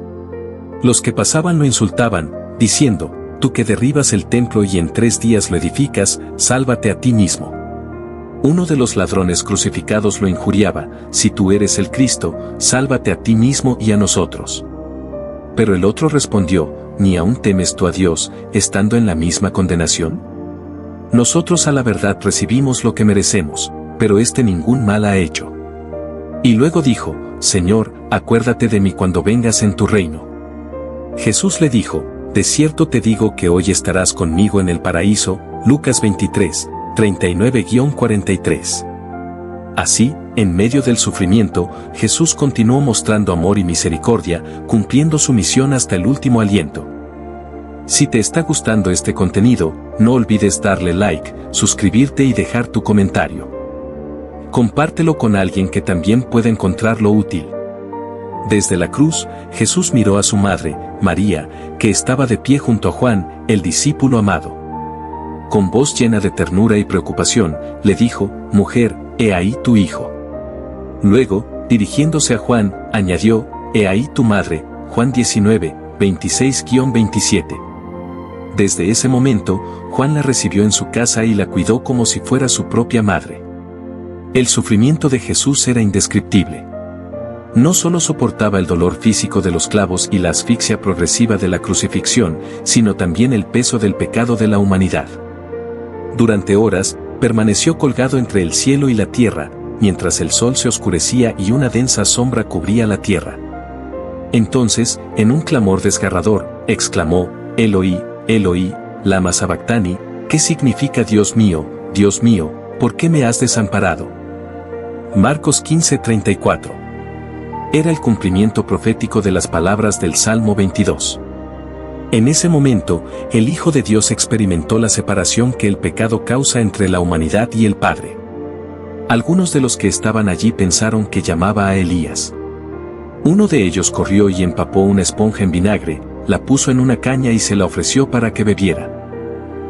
Los que pasaban lo insultaban, diciendo: tú que derribas el templo y en 3 días lo edificas, sálvate a ti mismo. Uno de los ladrones crucificados lo injuriaba: si tú eres el Cristo, sálvate a ti mismo y a nosotros. Pero el otro respondió: ¿ni aún temes tú a Dios, estando en la misma condenación? Nosotros a la verdad recibimos lo que merecemos, pero este ningún mal ha hecho. Y luego dijo: Señor, acuérdate de mí cuando vengas en tu reino. Jesús le dijo: de cierto te digo que hoy estarás conmigo en el paraíso. Lucas 23:39-43. Así, en medio del sufrimiento, Jesús continuó mostrando amor y misericordia, cumpliendo su misión hasta el último aliento. Si te está gustando este contenido, no olvides darle like, suscribirte y dejar tu comentario. Compártelo con alguien que también pueda encontrarlo útil. Desde la cruz, Jesús miró a su madre, María, que estaba de pie junto a Juan, el discípulo amado. Con voz llena de ternura y preocupación, le dijo: mujer, he ahí tu hijo. Luego, dirigiéndose a Juan, añadió: he ahí tu madre. Juan 19:26-27. Desde ese momento, Juan la recibió en su casa y la cuidó como si fuera su propia madre. El sufrimiento de Jesús era indescriptible. No solo soportaba el dolor físico de los clavos y la asfixia progresiva de la crucifixión, sino también el peso del pecado de la humanidad. Durante horas, permaneció colgado entre el cielo y la tierra, mientras el sol se oscurecía y una densa sombra cubría la tierra. Entonces, en un clamor desgarrador, exclamó: Eloi, Eloi, lama sabactani, que significa Dios mío, ¿por qué me has desamparado? Marcos 15:34. Era el cumplimiento profético de las palabras del Salmo 22. En ese momento, el Hijo de Dios experimentó la separación que el pecado causa entre la humanidad y el Padre. Algunos de los que estaban allí pensaron que llamaba a Elías. Uno de ellos corrió y empapó una esponja en vinagre, la puso en una caña y se la ofreció para que bebiera.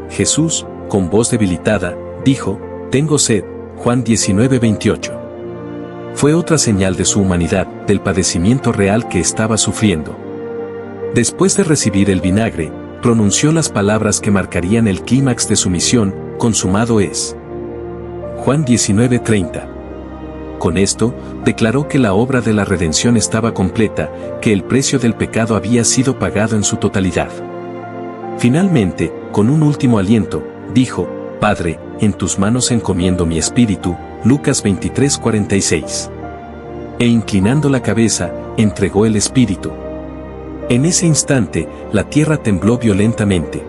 Jesús, con voz debilitada, dijo: tengo sed. Juan 19:28. Fue otra señal de su humanidad, del padecimiento real que estaba sufriendo. Después de recibir el vinagre, pronunció las palabras que marcarían el clímax de su misión: consumado es. Juan 19:30. Con esto, declaró que la obra de la redención estaba completa, que el precio del pecado había sido pagado en su totalidad. Finalmente, con un último aliento, dijo: Padre, en tus manos encomiendo mi espíritu. Lucas 23:46. E inclinando la cabeza, entregó el espíritu. En ese instante, la tierra tembló violentamente.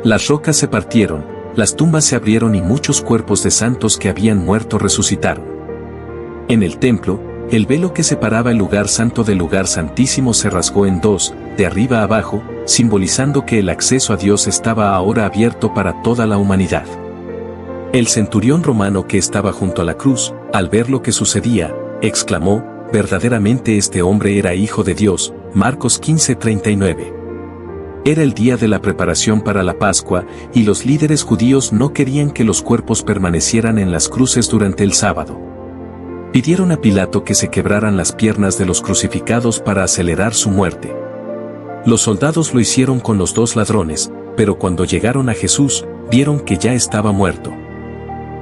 Las rocas se partieron, las tumbas se abrieron y muchos cuerpos de santos que habían muerto resucitaron. En el templo, el velo que separaba el lugar santo del lugar santísimo se rasgó en dos, de arriba a abajo, simbolizando que el acceso a Dios estaba ahora abierto para toda la humanidad. El centurión romano que estaba junto a la cruz, al ver lo que sucedía, exclamó: verdaderamente este hombre era hijo de Dios. Marcos 15:39. Era el día de la preparación para la Pascua, y los líderes judíos no querían que los cuerpos permanecieran en las cruces durante el sábado. Pidieron a Pilato que se quebraran las piernas de los crucificados para acelerar su muerte. Los soldados lo hicieron con los dos ladrones, pero cuando llegaron a Jesús, vieron que ya estaba muerto.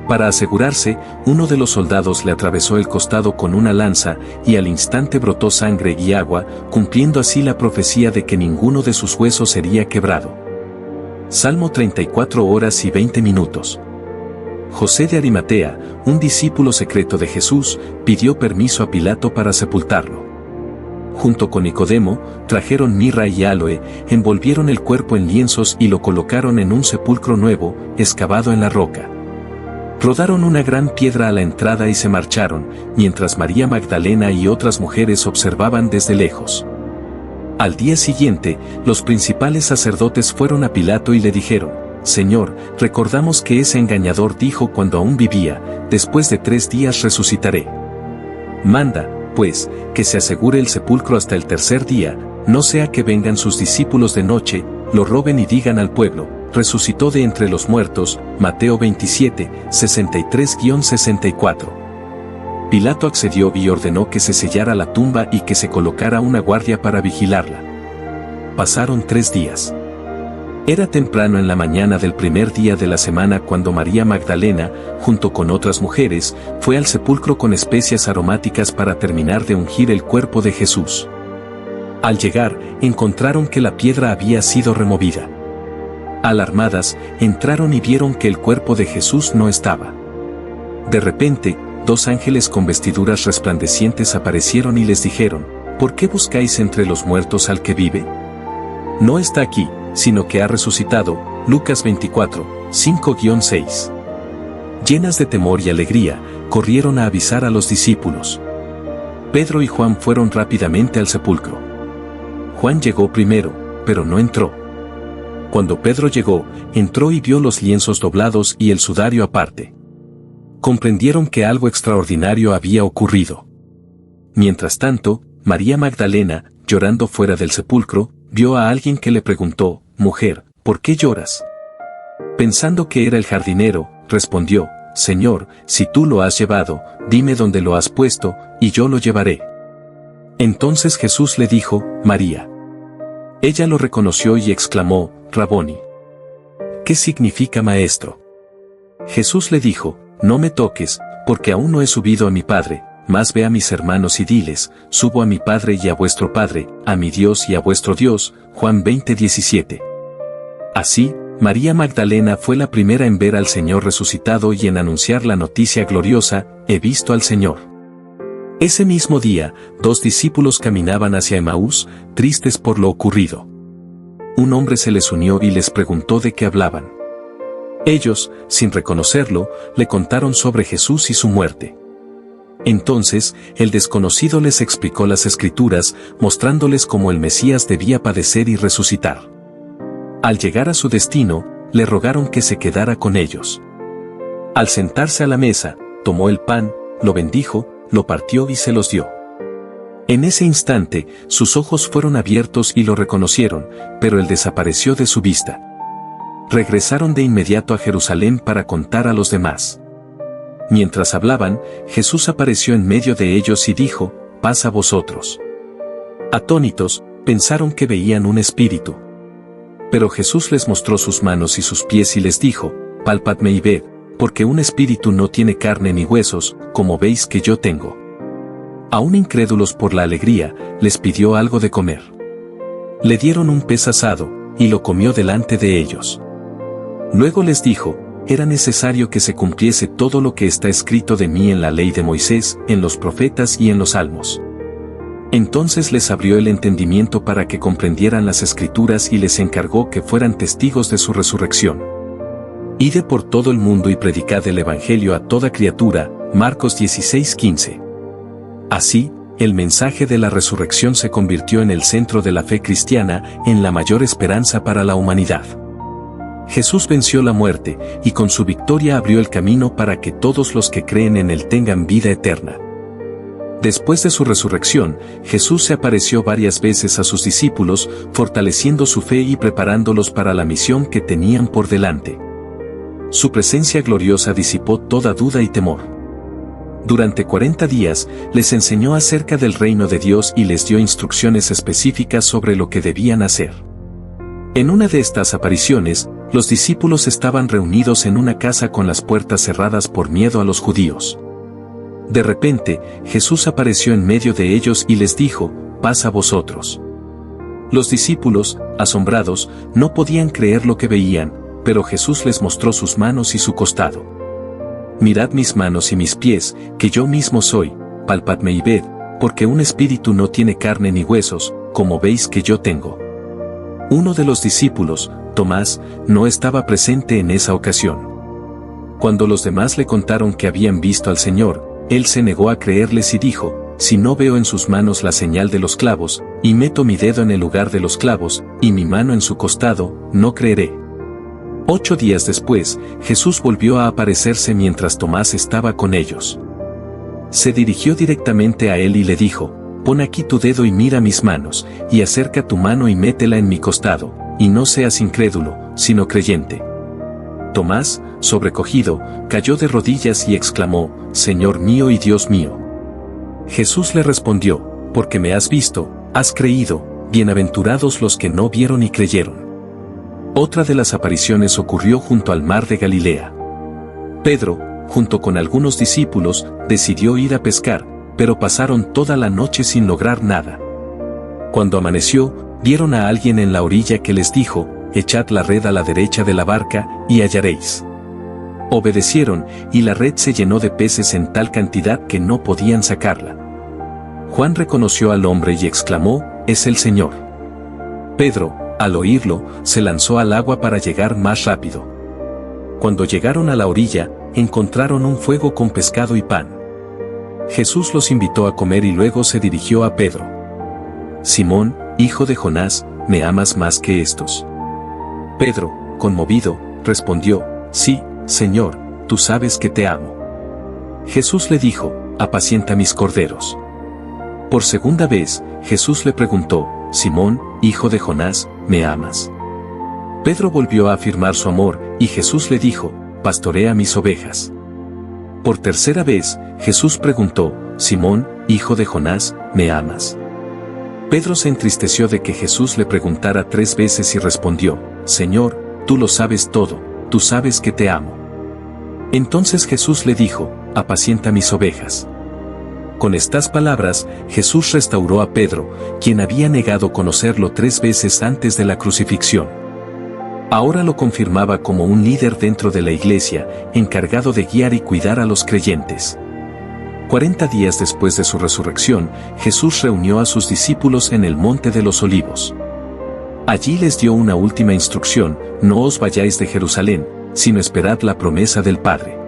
Para asegurarse, uno de los soldados le atravesó el costado con una lanza, y al instante brotó sangre y agua, cumpliendo así la profecía de que ninguno de sus huesos sería quebrado. Salmo 34 horas y 20 minutos. José de Arimatea, un discípulo secreto de Jesús, pidió permiso a Pilato para sepultarlo. Junto con Nicodemo, trajeron mirra y áloe, envolvieron el cuerpo en lienzos y lo colocaron en un sepulcro nuevo, excavado en la roca. Rodaron una gran piedra a la entrada y se marcharon, mientras María Magdalena y otras mujeres observaban desde lejos. Al día siguiente, los principales sacerdotes fueron a Pilato y le dijeron: Señor, recordamos que ese engañador dijo cuando aún vivía: después de 3 días resucitaré. Manda, pues, que se asegure el sepulcro hasta el tercer día, no sea que vengan sus discípulos de noche, lo roben y digan al pueblo: resucitó de entre los muertos. Mateo 27, 63-64. Pilato accedió y ordenó que se sellara la tumba y que se colocara una guardia para vigilarla. Pasaron 3 días. Era temprano en la mañana del primer día de la semana cuando María Magdalena, junto con otras mujeres, fue al sepulcro con especias aromáticas para terminar de ungir el cuerpo de Jesús. Al llegar, encontraron que la piedra había sido removida. Alarmadas, entraron y vieron que el cuerpo de Jesús no estaba. De repente, 2 ángeles con vestiduras resplandecientes aparecieron y les dijeron: ¿por qué buscáis entre los muertos al que vive? No está aquí, sino que ha resucitado. Lucas 24, 5-6. Llenas de temor y alegría, corrieron a avisar a los discípulos. Pedro y Juan fueron rápidamente al sepulcro. Juan llegó primero, pero no entró. Cuando Pedro llegó, entró y vio los lienzos doblados y el sudario aparte. Comprendieron que algo extraordinario había ocurrido. Mientras tanto, María Magdalena, llorando fuera del sepulcro, vio a alguien que le preguntó: Mujer, ¿por qué lloras? Pensando que era el jardinero, respondió: Señor, si tú lo has llevado, dime dónde lo has puesto, y yo lo llevaré. Entonces Jesús le dijo: María. Ella lo reconoció y exclamó: Raboni. ¿Qué significa maestro? Jesús le dijo: No me toques, porque aún no he subido a mi Padre, mas ve a mis hermanos y diles: subo a mi Padre y a vuestro Padre, a mi Dios y a vuestro Dios. Juan 20:17. Así, María Magdalena fue la primera en ver al Señor resucitado y en anunciar la noticia gloriosa: he visto al Señor. Ese mismo día, 2 discípulos caminaban hacia Emaús, tristes por lo ocurrido. Un hombre se les unió y les preguntó de qué hablaban. Ellos, sin reconocerlo, le contaron sobre Jesús y su muerte. Entonces, el desconocido les explicó las Escrituras, mostrándoles cómo el Mesías debía padecer y resucitar. Al llegar a su destino, le rogaron que se quedara con ellos. Al sentarse a la mesa, tomó el pan, lo bendijo, lo partió y se los dio. En ese instante, sus ojos fueron abiertos y lo reconocieron, pero él desapareció de su vista. Regresaron de inmediato a Jerusalén para contar a los demás. Mientras hablaban, Jesús apareció en medio de ellos y dijo: paz a vosotros. Atónitos, pensaron que veían un espíritu. Pero Jesús les mostró sus manos y sus pies y les dijo: palpadme y ved, porque un espíritu no tiene carne ni huesos, como veis que yo tengo. Aún incrédulos por la alegría, les pidió algo de comer. Le dieron un pez asado, y lo comió delante de ellos. Luego les dijo, era necesario que se cumpliese todo lo que está escrito de mí en la ley de Moisés, en los profetas y en los salmos. Entonces les abrió el entendimiento para que comprendieran las escrituras y les encargó que fueran testigos de su resurrección. Id por todo el mundo y predicad el evangelio a toda criatura, Marcos 16:15. Así, el mensaje de la resurrección se convirtió en el centro de la fe cristiana, en la mayor esperanza para la humanidad. Jesús venció la muerte, y con su victoria abrió el camino para que todos los que creen en Él tengan vida eterna. Después de su resurrección, Jesús se apareció varias veces a sus discípulos, fortaleciendo su fe y preparándolos para la misión que tenían por delante. Su presencia gloriosa disipó toda duda y temor. Durante 40 días, les enseñó acerca del reino de Dios y les dio instrucciones específicas sobre lo que debían hacer. En una de estas apariciones, los discípulos estaban reunidos en una casa con las puertas cerradas por miedo a los judíos. De repente, Jesús apareció en medio de ellos y les dijo, paz a vosotros. Los discípulos, asombrados, no podían creer lo que veían, pero Jesús les mostró sus manos y su costado. Mirad mis manos y mis pies, que yo mismo soy, palpadme y ved, porque un espíritu no tiene carne ni huesos, como veis que yo tengo. Uno de los discípulos, Tomás, no estaba presente en esa ocasión. Cuando los demás le contaron que habían visto al Señor, él se negó a creerles y dijo, si no veo en sus manos la señal de los clavos, y meto mi dedo en el lugar de los clavos, y mi mano en su costado, no creeré. 8 días después, Jesús volvió a aparecerse mientras Tomás estaba con ellos. Se dirigió directamente a él y le dijo, pon aquí tu dedo y mira mis manos, y acerca tu mano y métela en mi costado, y no seas incrédulo, sino creyente. Tomás, sobrecogido, cayó de rodillas y exclamó, Señor mío y Dios mío. Jesús le respondió, porque me has visto, has creído, bienaventurados los que no vieron y creyeron. Otra de las apariciones ocurrió junto al mar de Galilea. Pedro, junto con algunos discípulos, decidió ir a pescar, pero pasaron toda la noche sin lograr nada. Cuando amaneció, vieron a alguien en la orilla que les dijo, echad la red a la derecha de la barca, y hallaréis. Obedecieron, y la red se llenó de peces en tal cantidad que no podían sacarla. Juan reconoció al hombre y exclamó, es el Señor. Pedro, al oírlo, se lanzó al agua para llegar más rápido. Cuando llegaron a la orilla, encontraron un fuego con pescado y pan. Jesús los invitó a comer y luego se dirigió a Pedro. Simón, hijo de Jonás, ¿me amas más que estos? Pedro, conmovido, respondió, sí, Señor, tú sabes que te amo. Jesús le dijo, apacienta mis corderos. Por segunda vez, Jesús le preguntó, Simón, hijo de Jonás, ¿me amas? Pedro volvió a afirmar su amor, y Jesús le dijo, pastorea mis ovejas. Por tercera vez, Jesús preguntó, Simón, hijo de Jonás, ¿me amas? Pedro se entristeció de que Jesús le preguntara 3 veces y respondió, Señor, tú lo sabes todo, tú sabes que te amo. Entonces Jesús le dijo, apacienta mis ovejas. Con estas palabras, Jesús restauró a Pedro, quien había negado conocerlo 3 veces antes de la crucifixión. Ahora lo confirmaba como un líder dentro de la iglesia, encargado de guiar y cuidar a los creyentes. 40 días después de su resurrección, Jesús reunió a sus discípulos en el Monte de los Olivos. Allí les dio una última instrucción, no os vayáis de Jerusalén, sino esperad la promesa del Padre.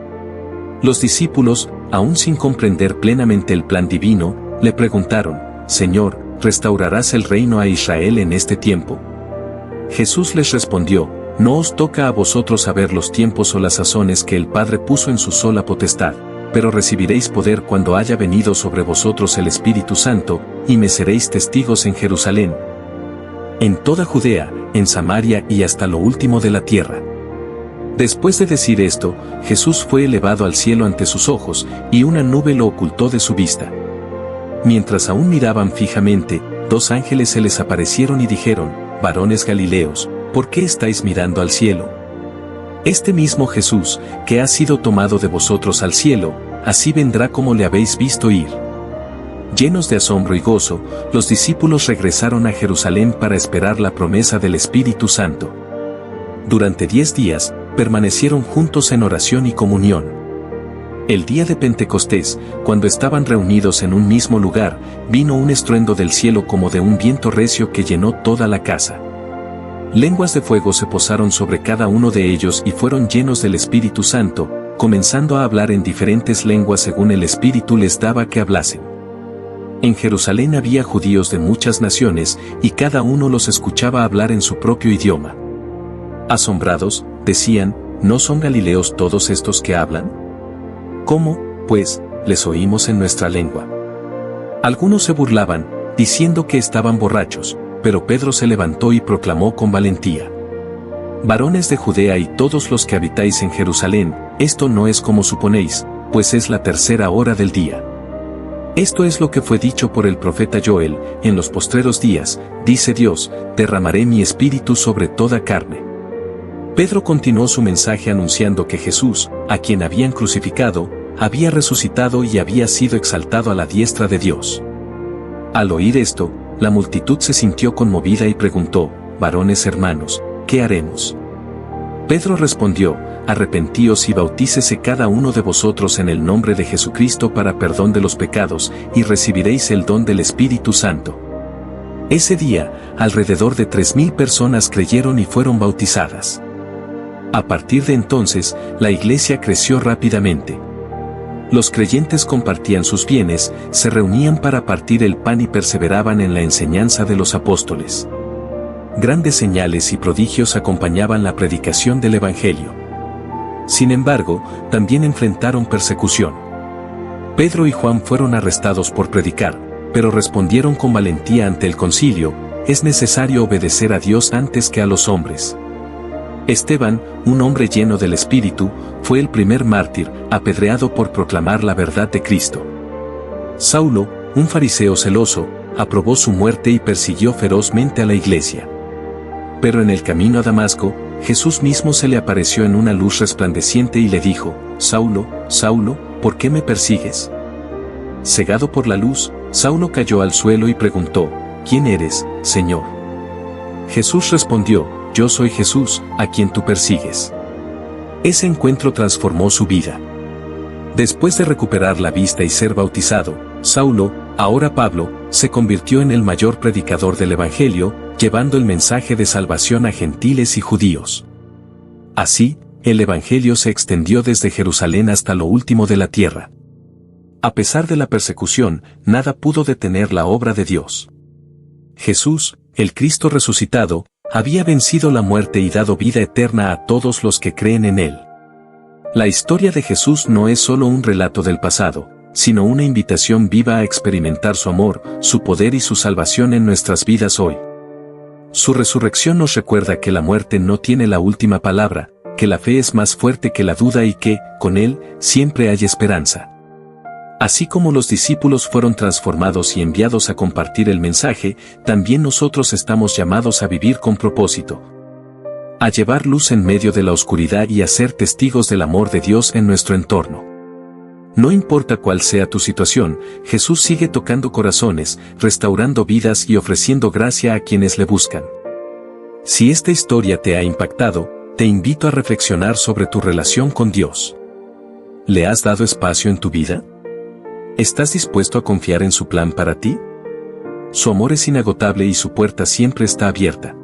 Los discípulos, aún sin comprender plenamente el plan divino, le preguntaron, Señor, ¿restaurarás el reino a Israel en este tiempo? Jesús les respondió, no os toca a vosotros saber los tiempos o las sazones que el Padre puso en su sola potestad, pero recibiréis poder cuando haya venido sobre vosotros el Espíritu Santo, y me seréis testigos en Jerusalén, en toda Judea, en Samaria y hasta lo último de la tierra. Después de decir esto, Jesús fue elevado al cielo ante sus ojos, y una nube lo ocultó de su vista. Mientras aún miraban fijamente, 2 ángeles se les aparecieron y dijeron, varones Galileos, ¿por qué estáis mirando al cielo? Este mismo Jesús, que ha sido tomado de vosotros al cielo, así vendrá como le habéis visto ir. Llenos de asombro y gozo, los discípulos regresaron a Jerusalén para esperar la promesa del Espíritu Santo. Durante 10 días, permanecieron juntos en oración y comunión. El día de Pentecostés, cuando estaban reunidos en un mismo lugar, vino un estruendo del cielo como de un viento recio que llenó toda la casa. Lenguas de fuego se posaron sobre cada uno de ellos y fueron llenos del Espíritu Santo, comenzando a hablar en diferentes lenguas según el Espíritu les daba que hablasen. En Jerusalén había judíos de muchas naciones y cada uno los escuchaba hablar en su propio idioma. Asombrados, decían, ¿no son galileos todos estos que hablan? ¿Cómo, pues, les oímos en nuestra lengua? Algunos se burlaban, diciendo que estaban borrachos, pero Pedro se levantó y proclamó con valentía: Varones de Judea y todos los que habitáis en Jerusalén, esto no es como suponéis, pues es la 3:a hora del día. Esto es lo que fue dicho por el profeta Joel: en los postreros días, dice Dios, derramaré mi espíritu sobre toda carne. Pedro continuó su mensaje anunciando que Jesús, a quien habían crucificado, había resucitado y había sido exaltado a la diestra de Dios. Al oír esto, la multitud se sintió conmovida y preguntó: Varones hermanos, ¿qué haremos? Pedro respondió: Arrepentíos y bautícese cada uno de vosotros en el nombre de Jesucristo para perdón de los pecados, y recibiréis el don del Espíritu Santo. Ese día, alrededor de 3,000 personas creyeron y fueron bautizadas. A partir de entonces, la iglesia creció rápidamente. Los creyentes compartían sus bienes, se reunían para partir el pan y perseveraban en la enseñanza de los apóstoles. Grandes señales y prodigios acompañaban la predicación del Evangelio. Sin embargo, también enfrentaron persecución. Pedro y Juan fueron arrestados por predicar, pero respondieron con valentía ante el concilio: es necesario obedecer a Dios antes que a los hombres. Esteban, un hombre lleno del Espíritu, fue el primer mártir, apedreado por proclamar la verdad de Cristo. Saulo, un fariseo celoso, aprobó su muerte y persiguió ferozmente a la iglesia. Pero en el camino a Damasco, Jesús mismo se le apareció en una luz resplandeciente y le dijo: Saulo, Saulo, ¿por qué me persigues? Cegado por la luz, Saulo cayó al suelo y preguntó: ¿Quién eres, Señor? Jesús respondió: Yo soy Jesús, a quien tú persigues. Ese encuentro transformó su vida. Después de recuperar la vista y ser bautizado, Saulo, ahora Pablo, se convirtió en el mayor predicador del Evangelio, llevando el mensaje de salvación a gentiles y judíos. Así, el Evangelio se extendió desde Jerusalén hasta lo último de la tierra. A pesar de la persecución, nada pudo detener la obra de Dios. Jesús, el Cristo resucitado, había vencido la muerte y dado vida eterna a todos los que creen en Él. La historia de Jesús no es solo un relato del pasado, sino una invitación viva a experimentar su amor, su poder y su salvación en nuestras vidas hoy. Su resurrección nos recuerda que la muerte no tiene la última palabra, que la fe es más fuerte que la duda y que, con Él, siempre hay esperanza. Así como los discípulos fueron transformados y enviados a compartir el mensaje, también nosotros estamos llamados a vivir con propósito. A llevar luz en medio de la oscuridad y a ser testigos del amor de Dios en nuestro entorno. No importa cuál sea tu situación, Jesús sigue tocando corazones, restaurando vidas y ofreciendo gracia a quienes le buscan. Si esta historia te ha impactado, te invito a reflexionar sobre tu relación con Dios. ¿Le has dado espacio en tu vida? ¿Estás dispuesto a confiar en su plan para ti? Su amor es inagotable y su puerta siempre está abierta.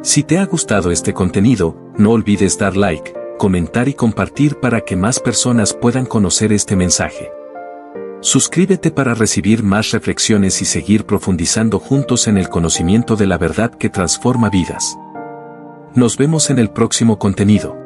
Si te ha gustado este contenido, no olvides dar like, comentar y compartir para que más personas puedan conocer este mensaje. Suscríbete para recibir más reflexiones y seguir profundizando juntos en el conocimiento de la verdad que transforma vidas. Nos vemos en el próximo contenido.